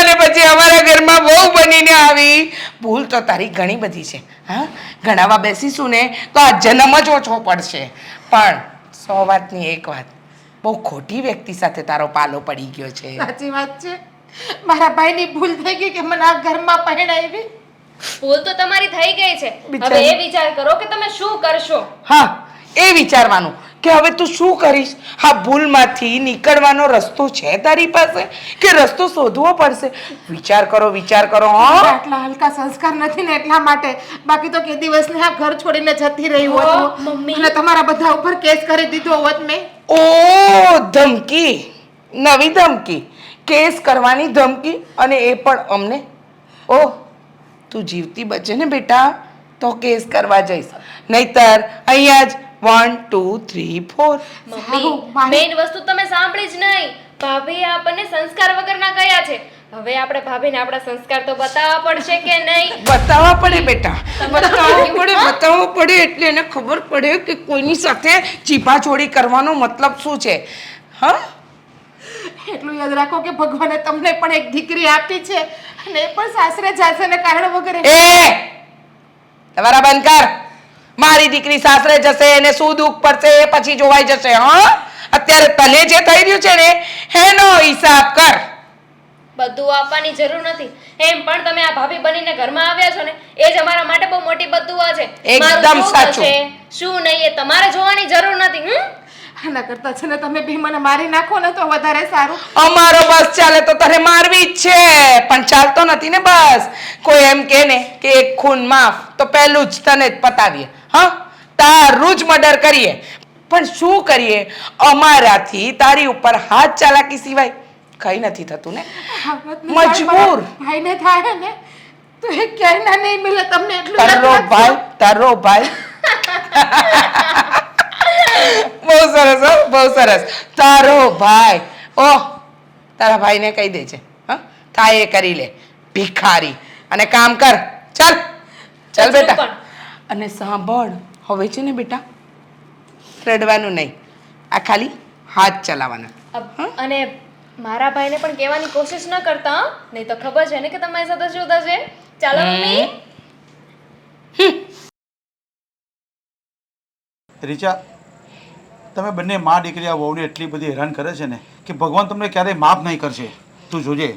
અને પછી અમારા ઘરમાં બહુ બનીને આવી. ભૂલ તો તારી ઘણી બધી છે. હા, ગણાવા બેસીશું ને તો આ જન્મ જ ઓછો પડશે. પણ 100 વાતની એક વાત, બહુ ખોટી વ્યક્તિ સાથે તારો પાલો પડી ગયો છે. સાચી વાત છે. મારા ભાઈની ભૂલ થઈ ગઈ કે મને આ ઘરમાં પહેણાવી. ભૂલ તો તમારી થઈ ગઈ છે. હવે એ વિચાર કરો કે તમે શું કરશો. હા, એ વિચારવાનું કે હવે તું શું કરીશ. હા, ભૂલમાંથી નીકળવાનો રસ્તો છે તારી પાસે કે રસ્તો શોધવો પડશે? વિચાર કરો, વિચાર કરો. હા, આટલા હલકા સંસ્કાર નથી ને એટલા માટે. બાકી તો કે દિવસને આ ઘર છોડીને જતી રહી હોત મમ્મી. અને તમારા બધા ઉપર કેસ કરી દીધો હોત મેં. ઓ ધમકી, નવી ધમકી, કેસ કરવાની ધમકી, અને એ પણ અમને. ઓહ, તું જીવતી બચે ને બેટા તો કેસ કરવા જઈશ, નહીતર અહીંયા જ 1 2 3 4. મમ્મી મેઈન વસ્તુ તમે સાંભળી જ નહીં. ભાભી આપણને સંસ્કાર વગરના કયા છે. હવે આપણે ભાભીને આપણા સંસ્કાર તો બતાવવા પડશે કે નહીં? બતાવવા પડે બેટા, બતાવવા પડે એટલે એને ખબર પડે કે કોઈની સાથે ચીપાચોળી કરવાનો મતલબ શું છે. હા, એટલું યાદ રાખો કે ભગવાને તમને પણ એક દીકરી આપી છે અને એ પણ સાસરે જશે ને કારણ વગર. એ તમારા બંધ કર. મારી દીકરી સાસરે જશે એને શું દુઃખ પડશે એ પછી જોવાઈ જશે. હા, અત્યારે તને જે થઈ રહ્યું છે ને એનો હિસાબ કર. બધું આપવાની જરૂર નથી. એમ પણ તમે આ ભાભી બનીને ઘરમાં આવ્યા છો ને એ જ અમારા માટે બહુ મોટી બદદુઆ છે. એકદમ મારું શું સાચું. થશે, શું નહીં એ તમારે જોવાની જરૂર નથી. આના કરતા છે ને તમે બી મને મારી નાખો ને તો વધારે સારું. અમારો બસ ચાલે તો તને મારવી જ છે, પણ ચાલતો નથી ને બસ. કોઈ એમ કે ને કે એક ખૂન માફ તો પહેલું જ તને જ પતાવીએ. હા, તારું જ મર્ડર કરીએ. પણ શું કરીએ, અમારાથી તારી ઉપર હાથ ચાલાકી સિવાય કઈ નથી થતું ને. મજબૂર. ભાઈને થાય ને તો એ ક્યાંય નહીં મિલે તમને. એટલું તારો ભાઈ બહુ સરસ. હો, બહુ સરસ. તારો ભાઈ. ઓહ, તારા ભાઈને કહી દે છે. હા, થાય એ કરી લે ભિખારી. અને કામ કર. ચાલ ચાલ બેટા. અને સાંભળ, હવે છે ને બેટા રડવાનું નહીં, આ ખાલી હાથ ચલાવવાના. અને મારા ભાઈને પણ કહેવાની કોશિશ ન કરતા હં? નહીં તો ખબર છે ને કે તમારી સાથે શું થશે. ચાલો મમ્મી. રીચા, તમે બંને મા દીકરી આ વહુને એટલી બધી હેરાન કરે છે ને કે ભગવાન તમને ક્યારેય માફ નહીં કરશે. તું જોજે.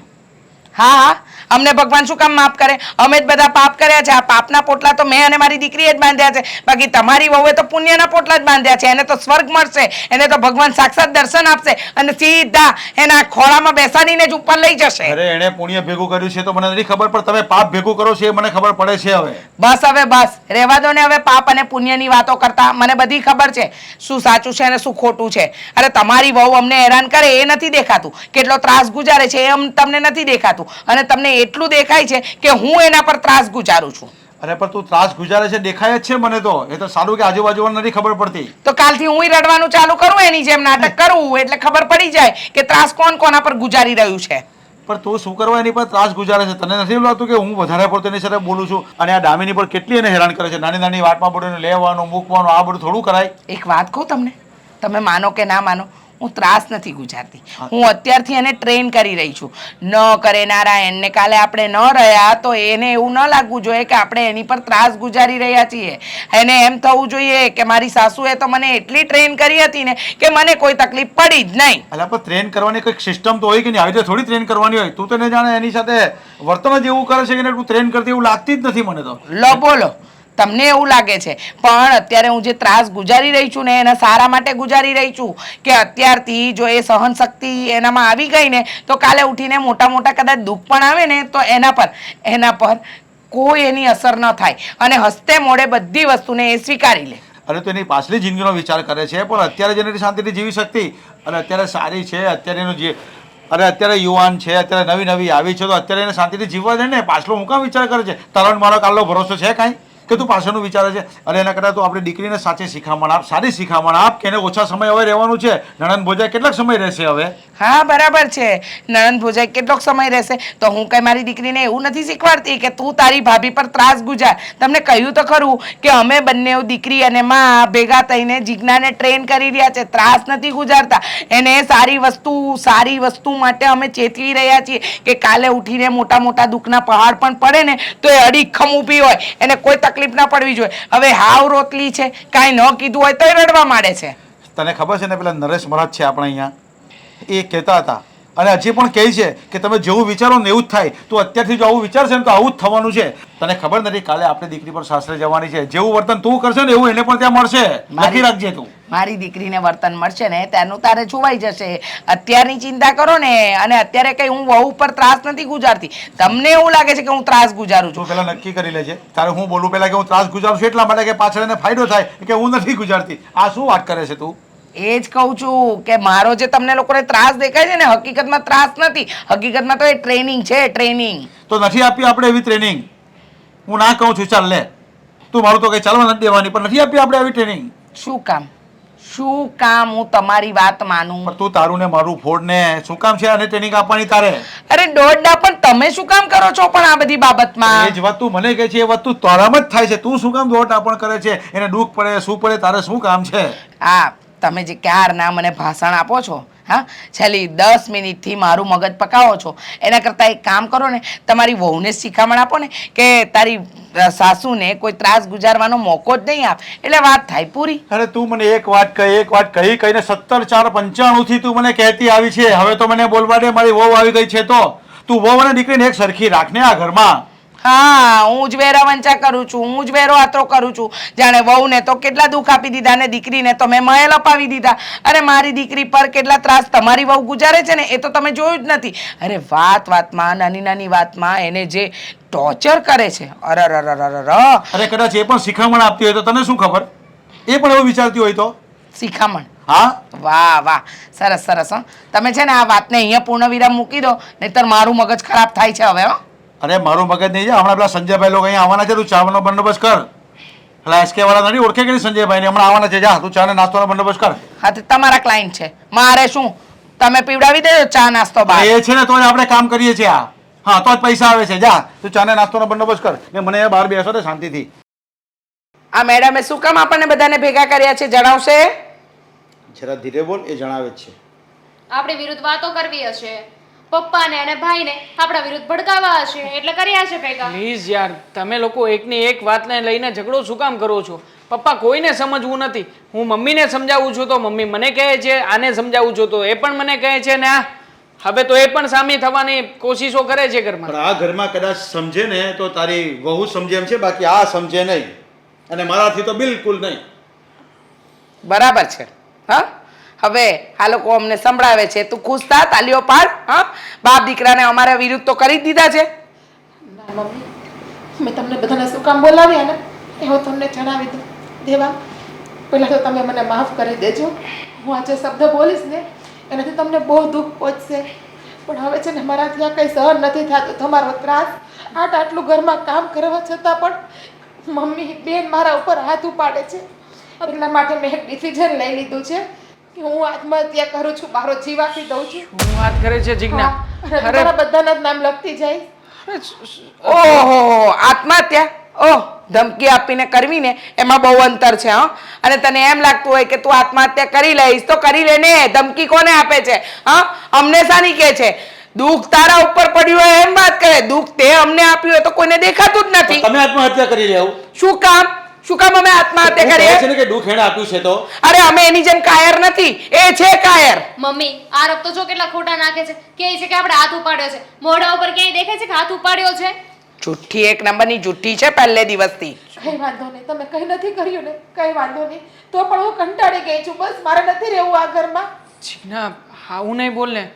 હા હા, અમને ભગવાન શું કામ માફ કરે? અમે જ બધા પાપ કર્યા છે. આ પાપના પોટલા તો મેં અને મારી દીકરીએ જ બાંધ્યા છે. બાકી તમારી વહુએ તો પુણ્યના પોટલા જ બાંધ્યા છે. એને તો સ્વર્ગ મળશે, એને તો ભગવાન સાક્ષાત દર્શન આપશે અને સીધા એના ખોળામાં બેસાડીને જ ઉપર લઈ જશે. અરે એણે પુણ્ય ભેગું કર્યું છે તો મને નથી ખબર, પણ તમે પાપ ભેગું કરો છો એ મને ખબર પડે છે હવે. બસ હવે બસ, રહેવા દો ને હવે પાપ અને પુણ્યની વાતો કરતા. મને બધી ખબર છે શું સાચું છે અને શું ખોટું છે. અરે તમારી વહુ અમને હેરાન કરે એ નથી દેખાતું, કેટલો ત્રાસ ગુજારે છે એ તમને નથી દેખાતું, અને તમને એટલું દેખાય છે કે હું એના પર ત્રાસ ગુજારું છું. અરે પણ તું ત્રાસ ગુજારે છે દેખાય જ છે મને તો. એ તો સારું કે આજુબાજુ નથી ખબર પડતી. તો કાલથી હું રડવાનું ચાલુ કરું, એની જેમ નાટક કરું, એટલે ખબર પડી જાય કે ત્રાસ કોણ કોના પર ગુજારી રહ્યું છે. પણ તું શું કરવા એની પર ત્રાસ ગુજારે છે? તને નથી લાગતું કે હું વધારે પડતો એની સાથે બોલું છું? અને આ દામિની પર કેટલી એને હેરાન કરે છે. નાની નાની વાતમાં પડે લેવાનું મૂકવાનું, આ બધું થોડું કરાય. એક વાત કહું તમને, તમે માનો કે ના માનો, હું ત્રાસ નથી ગુજારતી. હું અત્યારથી એને ટ્રેન કરી રહી છું. ન કરે નારાયણને કાલે આપણે ન રહ્યા તો એને એવું ન લાગવું જોઈએ કે આપણે એની પર ત્રાસ ગુજારી રહ્યા છીએ. એને એમ થવું જોઈએ કે મારી સાસુએ તો મને એટલી ટ્રેન કરી હતી ને કે મને કોઈ તકલીફ પડી જ નહીં. એટલે પણ ટ્રેન કરવાની કંઈક સિસ્ટમ તો હોય કે નહીં? આવી રીતે થોડી ટ્રેન કરવાની હોય. તું તો એને જાણે એની સાથે વર્તન જ એવું કરે છે કે તું ટ્રેન કરતી એવું લાગતી જ નથી મને તો. લો બોલો, તમને એવું લાગે છે, પણ અત્યારે હું જે ત્રાસ ગુજારી રહી છું ને એના સારા માટે ગુજારી રહી છું. કે અત્યારથી જો એ સહન શક્તિ એનામાં આવી ગઈ ને તો કાલે ઉઠીને મોટા મોટા કદાચ દુઃખ પણ આવે ને તો એના પર કોઈ એની અસર ન થાય અને હસતે મોડે બધી વસ્તુને એ સ્વીકારી લે. અરે તો એની પાછલી જિંદગીનો વિચાર કરે છે, પણ અત્યારે જેને શાંતિથી જીવી શકતી અને અત્યારે સારી છે, અત્યારે એનું જે અરે અત્યારે યુવાન છે, અત્યારે નવી નવી આવી છે, તો અત્યારે એને શાંતિથી જીવવા દે ને. પાછલો હું કામ વિચાર કરે છે? તારો ને મારો કાલનો ભરોસો છે કાંઈ કે તું પાછળનું વિચારે છે? અરે એના કરતાં તું આપણી દીકરીને સાચી શિખામણ આપ, સારી શિખામણ આપ કે એને ઓછા સમય હવે રહેવાનું છે. નણંદ ભોજાઈ કેટલાક સમય રહેશે હવે? હા બરાબર છે, નણંદ ભોજાઈ કેટલોક સમય રહેશે. તો હું કઈ મારી દીકરીને એવું નથી શીખવાડતી કે તું તારી ભાભી પર ત્રાસ ગુજાર. તમને કહ્યું તો ખરું કે અમે બંને દીકરી અને માં ભેગા થઈને જીજ્ઞાને ટ્રેન કરી રહ્યા છે. ત્રાસ નથી ગુજારતા. એને સારી વસ્તુ માટે અમે ચેતવી રહ્યા છીએ કે કાલે ઉઠીને મોટા મોટા દુઃખના પહાડ પણ પડે ને તો એ અડીખમ ઊભી હોય, એને કોઈ તકલીફ ના પડવી જોઈએ. હવે હાવ રોટલી છે, કાંઈ ન કીધું હોય તો રડવા માંડે છે. તને ખબર છે ને પેલા નરેશ મહારાજ છે આપણે અહીંયા, એ કહેતા હતા અને હજી પણ કહે છે કે તમે જેવું વિચારો ને એવું જ થાય. તો અત્યારથી જો આવું વિચારશે ને તો આવું જ થવાનું છે. તને ખબર નથી કાલે આપણી દીકરી પર સાસરે જવાની છે. જેવું વર્તન તું કરશે ને એવું એને પણ ત્યાં મળશે. લખી રાખજે તું. મારી દીકરીને વર્તન મળશે ને ત્યાંનું તારે જોવાઈ જશે. અત્યારની ચિંતા કરો ને. અને અત્યારે કઈ હું વહુ પર ત્રાસ નથી ગુજારતી. તમને એવું લાગે છે કે હું ત્રાસ ગુજારું છું? તું પેલા નક્કી કરી લેજે. તારે હું બોલું પેલા કે હું ત્રાસ ગુજારું છું એટલા માટે કે પાછળ એને ફાયદો થાય કે હું નથી ગુજારતી. આ શું વાત કરે છે તું? એ જ કહું છું કે મારો જે તમને લોકોને ત્રાસ દેખાય છે ને હકીકતમાં ત્રાસ નથી. હકીકતમાં તો એ ટ્રેનિંગ છે, ટ્રેનિંગ. તો નથી આપી આપણે એવી ટ્રેનિંગ? હું ના કહું છું ચાલ લે, તું મારું તો કઈ ચાલવા નથી દેવાની, પણ નથી આપી આપણે આવી ટ્રેનિંગ. શું કામ હું તમારી વાત માનું? પણ તું તારું ને મારું ફોડ ને શું કામ છે અને ટ્રેનિંગ આપવાની તારે? અરે દોડડા, પણ તમે શું કામ કરો છો પણ આ બધી બાબતમાં? એ જ વાત તું મને કહે છે, એ વાત તું તારામાં જ થાય છે. તું શું કામ દોડ પણ કરે છે? એને દુઃખ પડે શું પડે, તારે શું કામ છે? હા, તમે જે ક્યારના મને ભાષણ આપો છો, હા, છેલ્લી 10 મિનિટથી મારું મગજ પકાવો છો. એના કરતાં એક કામ કરો ને, તમારી વહુને શિખામણ આપો ને કે તારી સાસુને કોઈ ત્રાસ ગુજારવાનો મોકો જ નહીં આપ, એટલે વાત થાય પૂરી. અરે તું મને એક વાત કહી કહીને 17/4/95 થી તું મને કહેતી આવી છે. હવે તો મને બોલવા દે, મારી વહુ આવી ગઈ છે તો તું વહુ અને દીકરીને એક સરખી રાખને આ ઘરમાં. હા, હું જ વેરા વંચા કરું છું, હું જ વેરો આતરો કરું છું. જાણે વહુને તો કેટલા દુઃખ આપી દીધા ને દીકરીને તો મેં મહેલ અપાવી દીધા. અરે મારી દીકરી પર કેટલા ત્રાસ તમારી વહુ ગુજારે છે ને એ તો તમે જોયું જ નથી. અરે વાતમાં નાની નાની વાતમાં એને જે ટોર્ચર કરે છે, અરે કદાચ એ પણ શિખામણ આપતી હોય તો તને શું ખબર? એ પણ એવું વિચારતી હોય તો? શિખામણ? હા, વાહ, સરસ સરસ. હો, તમે છે ને આ વાતને અહીંયા પૂર્ણ વિરામ મૂકી દો, નહીતર મારું મગજ ખરાબ થાય છે હવે. હો, અરે મારું મગજ નહીં જાય. હમણાં પેલા સંજયભાઈ લોકો અહીંયા આવવાના છે, તું ચાનો બંદોબસ્ત કર. એટલે એસકે વાળા નથી ઓળખે કે નહીં સંજયભાઈ ને? હમણાં આવવાના છે, જા તું ચા ને નાસ્તાનો બંદોબસ્ત કર. હા, તો તમારા ક્લાયન્ટ છે, મારે શું? તમે પીવડાવી દેજો ચા નાસ્તો બહાર. એ છે ને તો આપણે કામ કરીએ છીએ આ. હા, તો જ પૈસા આવે છે. જા તું ચા ને નાસ્તાનો બંદોબસ્ત કર ને મને બહાર બેસો દે શાંતિથી. આ મેડમે શું કામ આપણને બધાને ભેગા કર્યા છે જણાવશે? જરા ધીરે બોલ, એ જણાવે જ છે. આપણી વિરુદ્ધ વાતો કરવી હશે, પપ્પાને અને ભાઈને આપણા વિરુદ્ધ ભડકાવા હશે એટલે કર્યા છે ભેગા. પ્લીઝ યાર, તમે લોકો એકની એક વાતને લઈને ઝઘડો શું કામ કરો છો? પપ્પા કોઈને સમજવું નથી. હું મમ્મીને સમજાવું છું તો મમ્મી મને કહે છે, આને સમજાવું છું તો એ પણ મને કહે છે ને આ હવે તો એ પણ સામી થવાની કોશિશો કરે છે ઘરમાં. પણ આ ઘરમાં કદાચ સમજે ને તો તારી વહુ સમજે એમ છે, બાકી આ સમજે નહીં, અને મારાથી તો બિલકુલ નહીં. બરાબર છે. હા, હવે આ લોકો અમને સંભળાવે છે, તું ખુશ થા, તાલીઓ પાડ. હા, બાપ દીકરાને અમારા વિરુદ્ધ તો કરી જ દીધા છે. ના મમ્મી, મેં તમને બધાને શું કામ બોલાવ્યા ને એ હું તમને જણાવી દઉં. દેવા, પહેલાં તો તમે મને માફ કરી દેજો. હું આ જે શબ્દ બોલીશ ને એનાથી તમને બહુ દુઃખ પહોંચશે, પણ હવે છે ને મારાથી આ કંઈ સહન નથી થતું. તમારો ત્રાસ, આટલું ઘરમાં કામ કરવા છતાં પણ મમ્મી બેન મારા ઉપર હાથ ઉપાડે છે. એટલા માટે મેં એક ડિસિઝન લઈ લીધું છે કે હું આત્મહત્યા કરું છું, મારો જીવ આપી દઉં છું. હું વાત કરે છે જીજ્ઞા? હા, અને તમારા બધાના જ નામ લખતી જઈશ. ઓહો, આત્મહત્યા? ઓહ, ધમકી આપીને કરવી ને એમાં બહુ અંતર છે. હા, અને તને એમ લાગતું હોય કે તું આત્મહત્યા કરી લઈશ તો કરી લે ને. ધમકી કોને આપે છે? હા, અમને શાની કહે છે? દુઃખ તારા ઉપર પડ્યું હોય એમ વાત કરે. દુઃખ તે અમને આપ્યું હોય તો કોઈને દેખાતું જ નથી. તમે આત્મહત્યા કરી લેવું શું કામ? શું કામ અમે આત્મહત્યા કરીએ? છે ને કે દુઃખ એણે આપ્યું છે તો અરે અમે એની જેમ કાયર નથી, એ છે કાયર. મમ્મી આરોપ તો જો કેટલા ખોટા નાખે છે, કહે છે કે આપણે હાથ ઉપાડ્યો છે. મોઢા ઉપર ક્યાંય દેખાય છે કે હાથ ઉપાડ્યો છે? જુઠ્ઠી, એક નંબરની જુઠ્ઠી છે પહેલે દિવસથી. કઈ વાંધો નહીં, તમે કઈ નથી કર્યું ને, કઈ વાંધો નહીં. તો પણ હું કંટાળી ગઈ છું. બસ મારે નથી રહેવું આ ઘરમાં. જીજ્ઞા, આવું નહીં બોલ ને.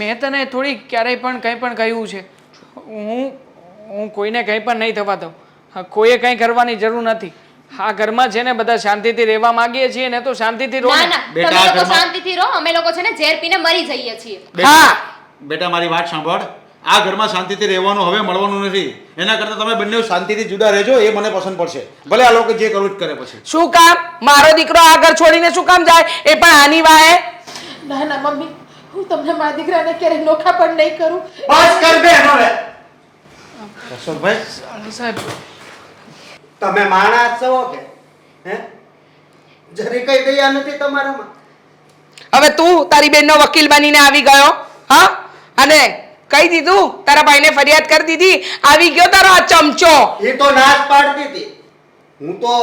મેં તને થોડી ક્યારેય પણ કંઈ પણ કહ્યું છે? હું કોઈને કંઈ પણ નહીં થવા દઉં. કોઈએ કંઈ કરવાની જરૂર નથી. આ ઘરમાં છે ને બધા શાંતિથી રહેવા માંગીએ છીએ ને તો શાંતિથી રહો ના ને. ના, બેટા, તમે આ લોકો ઘરમાં- શાંતિથી રહો, અમે લોકો છે ને ઝેર પીને મરી જઈએ છીએ. હા, બેટા મારી વાત સાંભળ, આ ઘરમાં શાંતિથી રહેવાનું હવે મળવાનું નથી. એના કરતાં તમે બંને શાંતિથી જુદા રહેજો, એ મને પસંદ પડશે. ભલે આ લોકો જે કરવું જ કરે પછી. શું કામ? મારો દીકરો આ ઘર છોડીને શું કામ જાય? એ પણ આની વાહે. ના ના મમ્મી, હું તમને મારા દીકરાને ક્યારેય નોખા પણ નહીં કરું. બસ કર બેન હવે. અશોકભાઈ, સાહેબ, તમે માણસ છો કે હે? જરી કઈ દયા નથી તમારામાં? હવે તું તારી બેનનો વકીલ બનીને આવી ગયો. હા, અને કહી દીધું, તારા ભાઈને ફરિયાદ કરી દીધી, આવી ગયો તારો આ ચમચો. એ તો નાશ પાડતી હતી. હું તો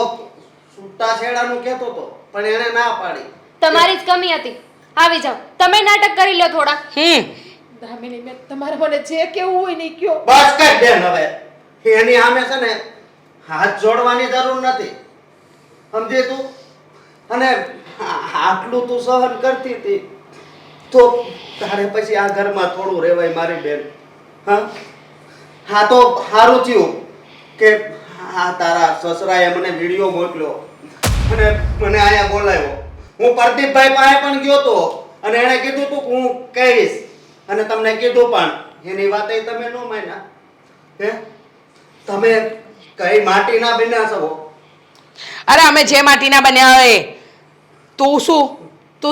છૂટા છેડાનું કહેતો હતો પણ એને ના પાડી. તમારી જ કમી હતી. આવી જાઓ, તમે નાટક કરી લો થોડા. દામિની, મેં તમારે મને જે કેવું હોય નહીં કયો. બસ કર બેન હવે. એની સામે છે ને હાથ જોડવાની જરૂર નથી, સમજે તું? અને આટલું તું સહન કરતી હતી તો તારે પછી આ ઘરમાં થોડું રહેવાય મારી બેન. હા તો સારું થયું કે આ તારા સસરાએ મને વિડીયો મોકલ્યો અને મને અહીંયા બોલાવ્યો. હું પ્રદીપભાઈ પાસે પણ ગયો તો અને એણે કીધું તું કે હું કહીશ, અને તમને કીધું પણ એની વાત તમે ન માન્યા. હે, તમે કઈ માટીના બન્યા છો? અરે અમે જે માટીના બન્યા હોય. તું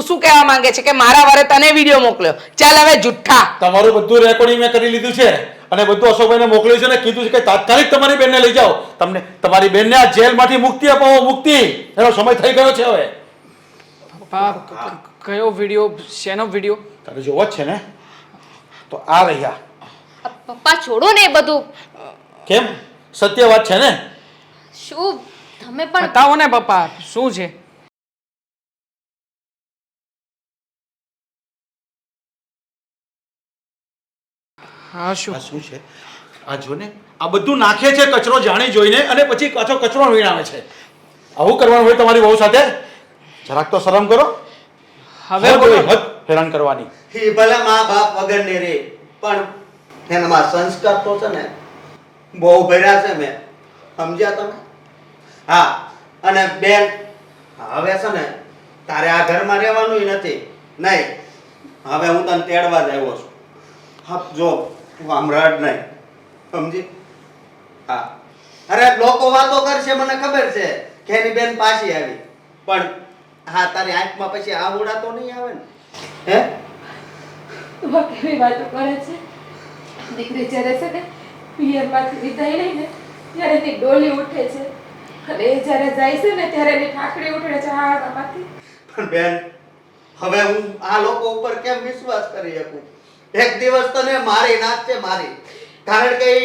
શું કહેવા માંગે છે કે મારા વરે તને વિડીયો મોકલ્યો? ચાલ હવે જુઠ્ઠા. તમારું બધું રેકોર્ડિંગ મેં કરી લીધું છે અને બધું અશોકભાઈને મોકલ્યું છે ને કીધું છે કે તાત્કાલિક તમારી બેનને લઈ જાઓ. તમને તમારી બેનને આ જેલમાંથી મુક્તિ અપાવો, મુક્તિ. એનો સમય થઈ ગયો છે હવે. પપ્પા, કયો વિડીયો? શેનો વિડીયો? તારે જોવો જ છે ને તો આ રહ્યા. પપ્પા છોડો ને એ બધું. કેમ? સત્ય વાત છે ને? શું તમે પણ બતાવો ને પપ્પા, શું છે? હા, શું? આ શું છે? આ જો ને, આ બધું નાખે છે કચરો જાણી જોઈને અને પછી પાછો કચરો વીણાવે છે. આવું કરવાનું હોય તમારી વહુ સાથે? જરાક તો શરમ કરો. હવે હદ બોલો. હોય, હદ હેરાન કરવાની. એ ભલે મા બાપ વગરની રે પણ એનામાં સંસ્કાર તો છે ને બહુ ભર્યા છે મેં, સમજ્યા તમે? હા, અને બેન હવે છે ને તારે આ ઘરમાં રહેવાનું નથી. નહીં, હવે હું તને તેડવા જ આવ્યો છું. હા જો, તું આમ રડ નહીં, સમજી? હા, અરે લોકો વાતો કરશે મને ખબર છે કે એની બેન પાછી આવી, પણ હા તારી આંખમાં પછી આ ઉડા તો નહીં આવે ને? હે, તું કેવી વાતો કરે છે? દીકરી જ્યારે છે ને પિયરમાંથી વિદાય લઈને ત્યારે એની ડોલી ઉઠે છે અને એ જ્યારે જાય છે ને ત્યારે એની ઠાકડી ઉઠે છે આમાંથી. પણ બેન હવે હું આ લોકો ઉપર કેમ વિશ્વાસ કરી શકું? એક દિવસ તને મારી નાખશે મારી, કારણ કે એ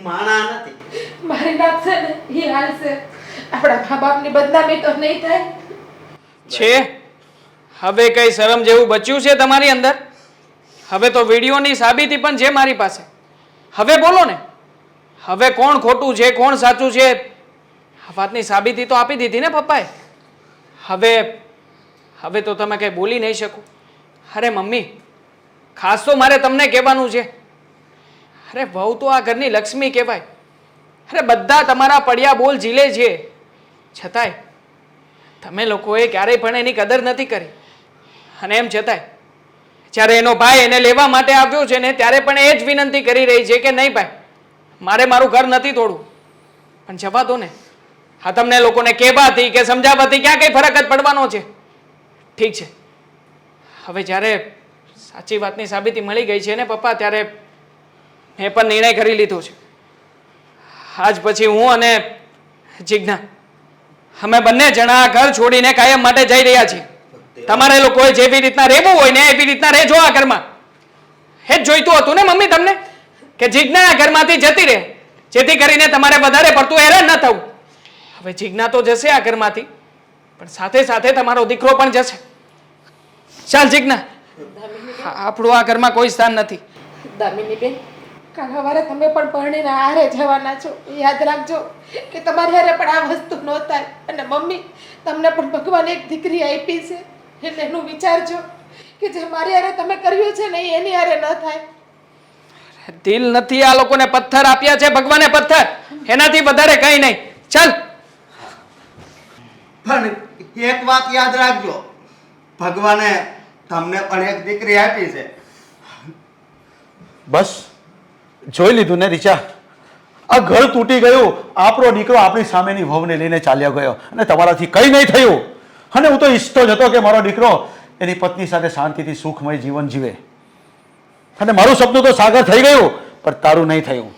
માણા નથી. મારી નાખશે ને એ હાલશે. આપણા મા બાપની બદનામી તો નહીં થાય. છે હવે કઈ શરમ જેવું બચ્યું છે તમારી અંદર? હવે તો વિડીયોની સાબિતી પણ છે મારી પાસે. હવે બોલો ને, હવે કોણ ખોટું છે કોણ સાચું છે આ વાતની સાબિતી તો આપી દીધી ને પપ્પાએ. હવે તો તમે કંઈ બોલી નહીં શકો. અરે મમ્મી, ખાસ તો મારે તમને કહેવાનું છે, અરે વહુ તો આ ઘરની લક્ષ્મી કહેવાય. અરે બધા તમારા પડ્યા બોલ ઝીલે છે, છતાંય તમે લોકોએ ક્યારેય પણ એની કદર નથી કરી. અને એમ છતાંય જ્યારે એનો ભાઈ એને લેવા માટે આવ્યો છે ને ત્યારે પણ એ જ વિનંતી કરી રહી છે કે નહીં ભાઈ, મારે મારું ઘર નથી તોડવું. પણ જવા દો ને, આ તમને લોકોને કહેવાથી કે સમજાવવાથી ક્યાં કંઈ ફરક જ પડવાનો છે. ઠીક છે, હવે જ્યારે સાચી વાતની સાબિતી મળી ગઈ છે ને પપ્પા, ત્યારે મેં પણ નિર્ણય કરી લીધો છે. આજ પછી હું અને જીજ્ઞા અમે બંને જણા ઘર છોડીને કાયમ માટે જઈ રહ્યા છીએ. તમારે લોકોએ જેવી રીતના રહેવું હોય ને એવી રીતના રહેજો આ ઘરમાં. એ જ જોઈતું હતું ને મમ્મી તમને, કે જીજ્ઞા આ ઘરમાંથી જતી રહે, જેથી કરીને તમારે વધારે પડતું હેરાન ન થવું. હવે જીજ્ઞા તો જશે આ ઘરમાંથી, પણ સાથે સાથે તમારો દીકરો પણ જશે. ચાલ જીજ્ઞા, આપણું આ ઘરમાં કોઈ સ્થાન નથી. દામિની બેન, કાલ સવારે તમે પણ પરણીને હારે જવાના છો. યાદ રાખજો કે તમારી હારે પણ આ વસ્તુ ન થાય. અને મમ્મી, તમને પણ ભગવાન એક દીકરી આપી છે, એટલે એનું વિચારજો કે જે મારી હારે તમે કર્યું છે ને એ એની હારે ન થાય. દિલ નથી આ લોકોને, પથ્થર આપ્યા છે ભગવાને, પથ્થર, એનાથી વધારે કઈ નહીં. ચાલ. પણ એક વાત યાદ રાખજો, ભગવાને તમને પણ એક દીકરી આપી છે. બસ જોઈ લીધું ને રીચા, આ ઘર તૂટી ગયું, આપણો દીકરો આપણી સામેની વહુને લઈને ચાલ્યો ગયો અને તમારાથી કંઈ નહીં થયું. અને હું તો ઈચ્છતો જ હતો કે મારો દીકરો એની પત્ની સાથે શાંતિથી સુખમય જીવન જીવે. અને મારું સપનું તો સાગર થઈ ગયું, પણ તારું નહીં થયું.